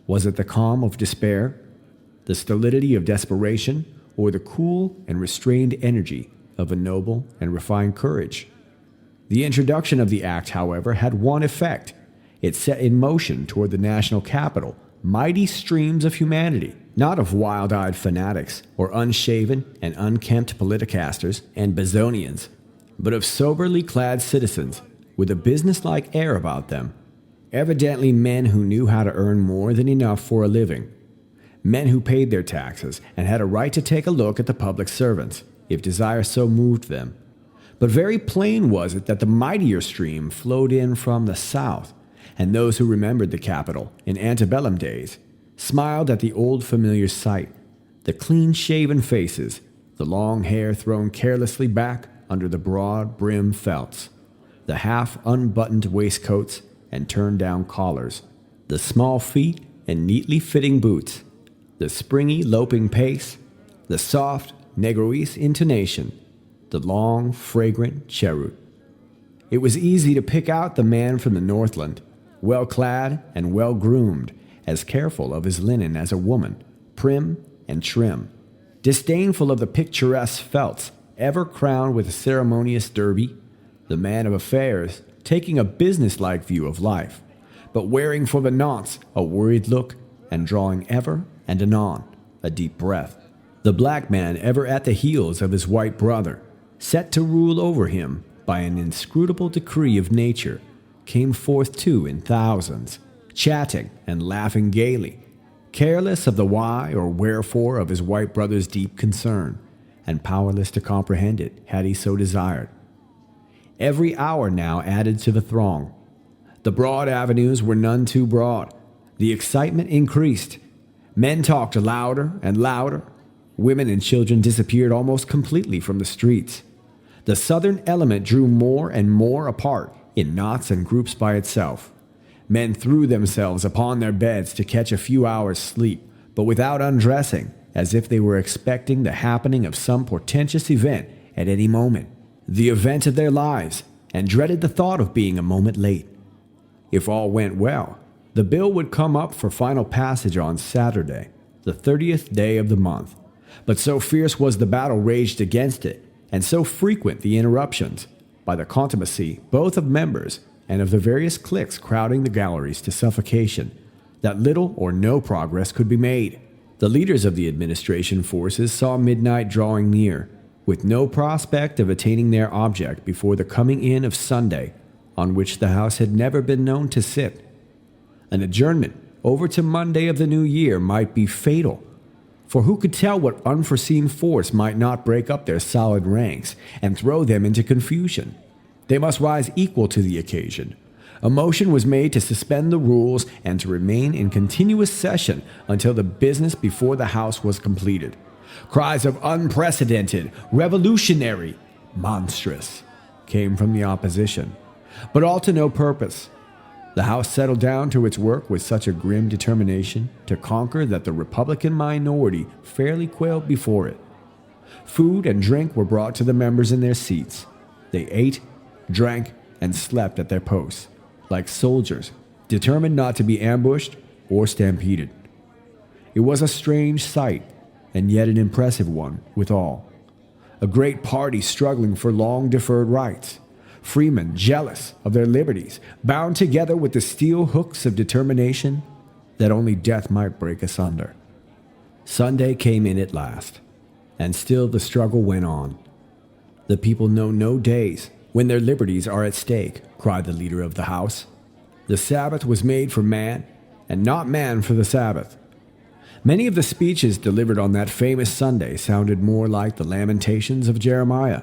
Was it the calm of despair, the stolidity of desperation, or the cool and restrained energy of a noble and refined courage? The introduction of the act, however, had one effect. It set in motion toward the national capital mighty streams of humanity, not of wild-eyed fanatics or unshaven and unkempt politicasters and Bezonians, but of soberly clad citizens with a business-like air about them, evidently men who knew how to earn more than enough for a living, men who paid their taxes and had a right to take a look at the public servants, if desire so moved them. But very plain was it that the mightier stream flowed in from the south, and those who remembered the capital in antebellum days smiled at the old familiar sight, the clean-shaven faces, the long hair thrown carelessly back under the broad-brim felts, the half-unbuttoned waistcoats and turned-down collars, the small feet and neatly fitting boots, the springy loping pace, the soft Negroese intonation, the long, fragrant cheroot. It was easy to pick out the man from the Northland, well-clad and well-groomed, as careful of his linen as a woman, prim and trim, disdainful of the picturesque felts, ever crowned with a ceremonious derby, the man of affairs, taking a business-like view of life, but wearing for the nonce a worried look and drawing ever and anon a deep breath. The black man ever at the heels of his white brother, set to rule over him by an inscrutable decree of nature, came forth too in thousands, chatting and laughing gaily, careless of the why or wherefore of his white brother's deep concern, and powerless to comprehend it had he so desired. Every hour now added to the throng. The broad avenues were none too broad. The excitement increased. Men talked louder and louder. Women and children disappeared almost completely from the streets. The southern element drew more and more apart, in knots and groups by itself. Men threw themselves upon their beds to catch a few hours' sleep, but without undressing, as if they were expecting the happening of some portentous event at any moment, the event of their lives, and dreaded the thought of being a moment late. If all went well, the bill would come up for final passage on Saturday, the 30th day of the month. But so fierce was the battle raged against it, and so frequent the interruptions, by the contumacy both of members and of the various cliques crowding the galleries to suffocation, that little or no progress could be made. The leaders of the administration forces saw midnight drawing near, with no prospect of attaining their object before the coming in of Sunday, on which the House had never been known to sit. An adjournment over to Monday of the new year might be fatal, for who could tell what unforeseen force might not break up their solid ranks and throw them into confusion? They must rise equal to the occasion. A motion was made to suspend the rules and to remain in continuous session until the business before the House was completed. Cries of unprecedented, revolutionary, monstrous came from the opposition, but all to no purpose. The House settled down to its work with such a grim determination to conquer that the Republican minority fairly quailed before it. Food and drink were brought to the members in their seats. They ate, drank, and slept at their posts, like soldiers, determined not to be ambushed or stampeded. It was a strange sight, and yet an impressive one withal. A great party struggling for long-deferred rights. Freemen jealous of their liberties, bound together with the steel hooks of determination that only death might break asunder. Sunday came in at last, and still the struggle went on. The people know no days when their liberties are at stake, cried the leader of the House. The Sabbath was made for man, and not man for the Sabbath. Many of the speeches delivered on that famous Sunday sounded more like the lamentations of Jeremiah,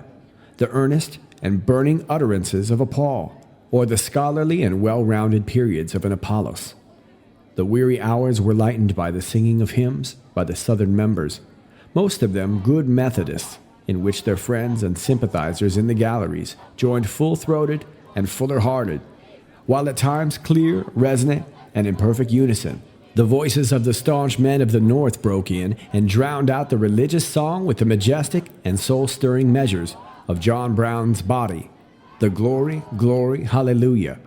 the earnest and burning utterances of a Paul, or the scholarly and well-rounded periods of an Apollos. The weary hours were lightened by the singing of hymns by the Southern members, most of them good Methodists, in which their friends and sympathizers in the galleries joined full-throated and fuller-hearted, while at times clear, resonant, and in perfect unison, the voices of the staunch men of the North broke in and drowned out the religious song with the majestic and soul-stirring measures of John Brown's Body, the glory, glory, hallelujah,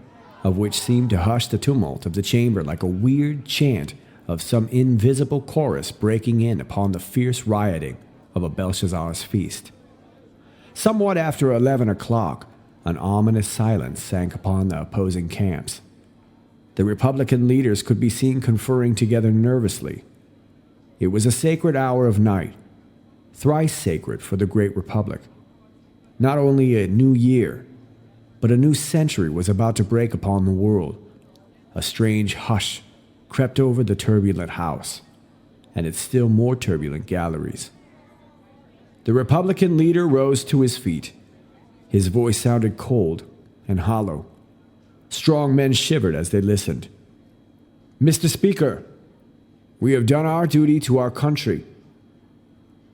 of which seemed to hush the tumult of the chamber like a weird chant of some invisible chorus breaking in upon the fierce rioting of a Belshazzar's feast. Somewhat after 11 o'clock, an ominous silence sank upon the opposing camps. The Republican leaders could be seen conferring together nervously. It was a sacred hour of night, thrice sacred for the great Republic. Not only a new year, but a new century was about to break upon the world. A strange hush crept over the turbulent House and its still more turbulent galleries. The Republican leader rose to his feet. His voice sounded cold and hollow. Strong men shivered as they listened. "Mr. Speaker, we have done our duty to our country.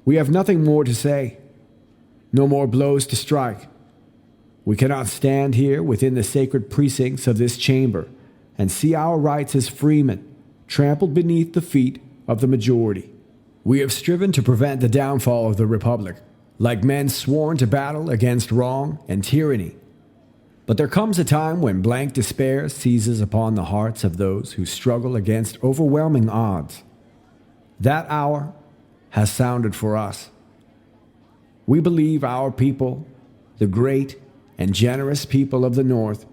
We have nothing more to say. No more blows to strike. We cannot stand here within the sacred precincts of this chamber and see our rights as freemen trampled beneath the feet of the majority. We have striven to prevent the downfall of the Republic, like men sworn to battle against wrong and tyranny. But there comes a time when blank despair seizes upon the hearts of those who struggle against overwhelming odds. That hour has sounded for us. We believe our people, the great and generous people of the North,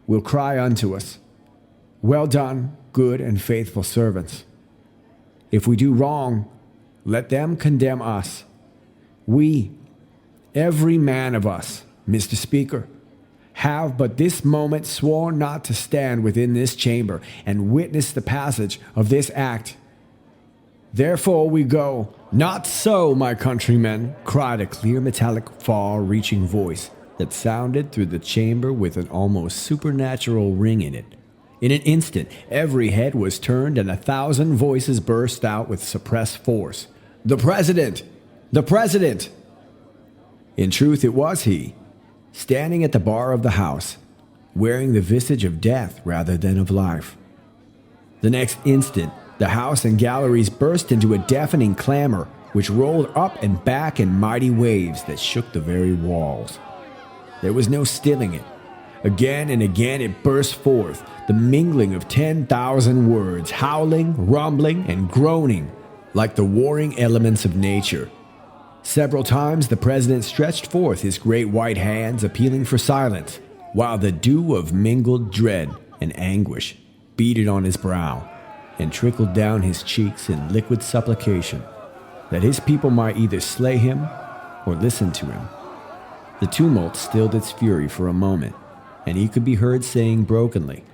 will cry unto us, 'Well done, good and faithful servants.' If we do wrong, let them condemn us. We, every man of us, Mr. Speaker, have but this moment sworn not to stand within this chamber and witness the passage of this act. Therefore we go. Not so, my countrymen, cried a clear metallic far-reaching voice that sounded through the chamber with an almost supernatural ring in it. In an instant, every head was turned and 1,000 voices burst out with suppressed force. The President! The President! In truth, it was he, standing at the bar of the house, wearing the visage of death rather than of life. The next instant, the house and galleries burst into a deafening clamor, which rolled up and back in mighty waves that shook the very walls. There was no stilling it. Again and again it burst forth, the mingling of 10,000 words, howling, rumbling, and groaning, like the warring elements of nature. Several times the president stretched forth his great white hands, appealing for silence, while the dew of mingled dread and anguish beaded on his brow and trickled down his cheeks in liquid supplication that his people might either slay him or listen to him. The tumult stilled its fury for a moment, and he could be heard saying brokenly,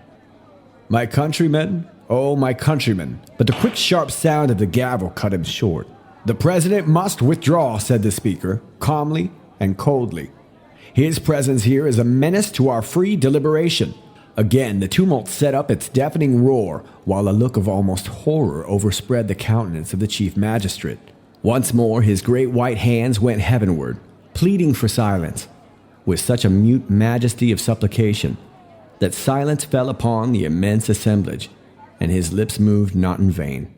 "My countrymen, oh my countrymen," but the quick sharp sound of the gavel cut him short. "The president must withdraw," said the speaker, calmly and coldly. "His presence here is a menace to our free deliberation." Again, the tumult set up its deafening roar, while a look of almost horror overspread the countenance of the chief magistrate. Once more, his great white hands went heavenward, pleading for silence, with such a mute majesty of supplication that silence fell upon the immense assemblage, and his lips moved not in vain.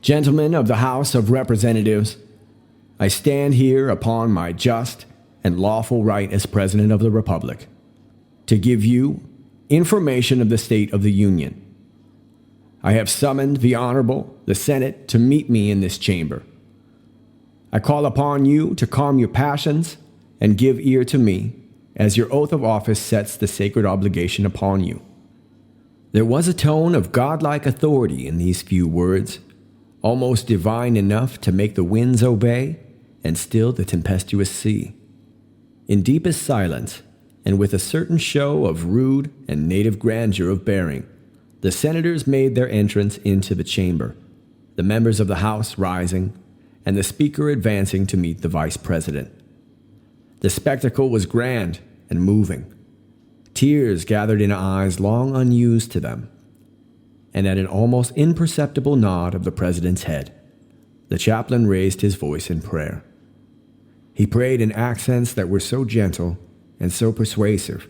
"Gentlemen of the House of Representatives, I stand here upon my just and lawful right as President of the Republic to give you information of the state of the Union. I have summoned the Honorable, the Senate, to meet me in this chamber. I call upon you to calm your passions and give ear to me, as your oath of office sets the sacred obligation upon you." There was a tone of godlike authority in these few words, almost divine enough to make the winds obey and still the tempestuous sea. In deepest silence, and with a certain show of rude and native grandeur of bearing, the senators made their entrance into the chamber, the members of the House rising, and the speaker advancing to meet the vice president. The spectacle was grand and moving. Tears gathered in eyes long unused to them, and at an almost imperceptible nod of the president's head, the chaplain raised his voice in prayer. He prayed in accents that were so gentle and so persuasive.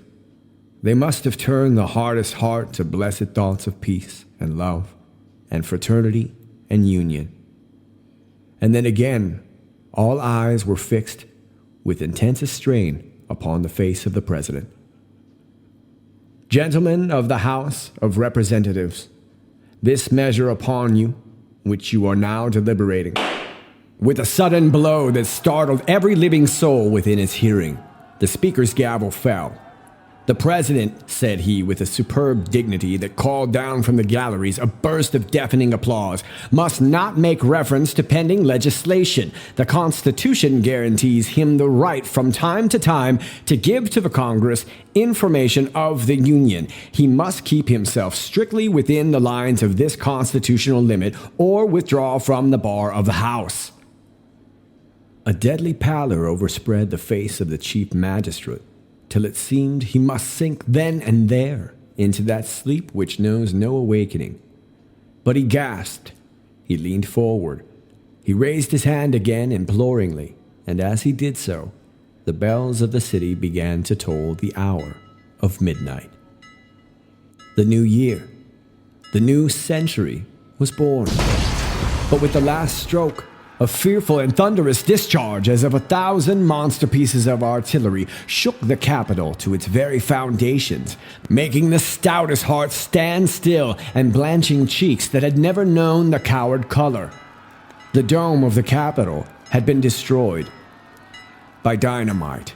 They must have turned the hardest heart to blessed thoughts of peace and love and fraternity and union. And then again, all eyes were fixed with intensest strain upon the face of the president. "Gentlemen of the House of Representatives, this measure upon you, which you are now deliberating." With a sudden blow that startled every living soul within his hearing, the speaker's gavel fell. "The president," said he with a superb dignity that called down from the galleries a burst of deafening applause, "must not make reference to pending legislation. The Constitution guarantees him the right from time to time to give to the Congress information of the Union. He must keep himself strictly within the lines of this constitutional limit or withdraw from the bar of the House." A deadly pallor overspread the face of the chief magistrate, till it seemed he must sink then and there into that sleep which knows no awakening. But he gasped. He leaned forward. He raised his hand again imploringly, and as he did so, the bells of the city began to toll the hour of midnight. The new year, the new century was born. But with the last stroke, a fearful and thunderous discharge as of 1,000 monster pieces of artillery shook the Capitol to its very foundations, making the stoutest hearts stand still and blanching cheeks that had never known the coward color. The dome of the Capitol had been destroyed by dynamite.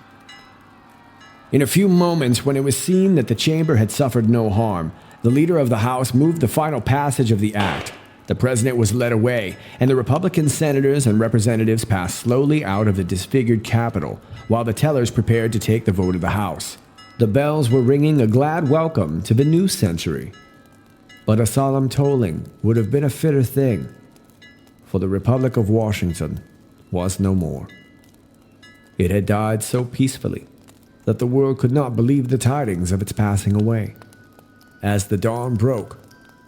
In a few moments, when it was seen that the chamber had suffered no harm, the leader of the House moved the final passage of the act. The president was led away, and the Republican senators and representatives passed slowly out of the disfigured Capitol, while the tellers prepared to take the vote of the House. The bells were ringing a glad welcome to the new century. But a solemn tolling would have been a fitter thing, for the Republic of Washington was no more. It had died so peacefully that the world could not believe the tidings of its passing away. As the dawn broke,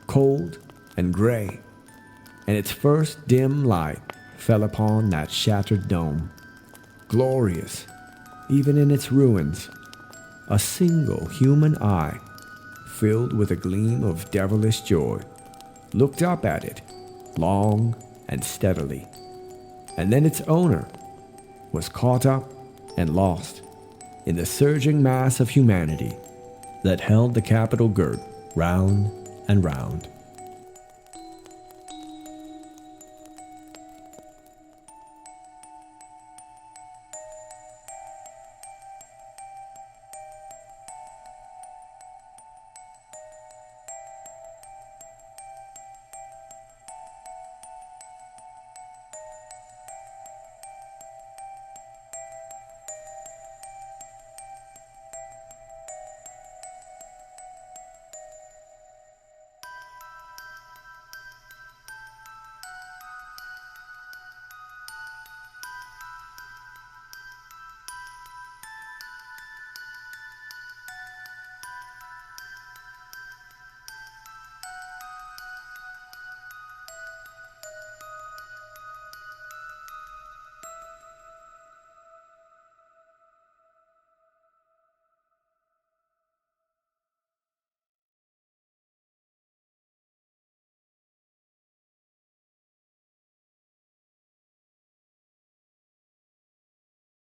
cold and gray, and its first dim light fell upon that shattered dome, glorious, even in its ruins, a single human eye, filled with a gleam of devilish joy, looked up at it long and steadily, and then its owner was caught up and lost in the surging mass of humanity that held the Capitol girt round and round.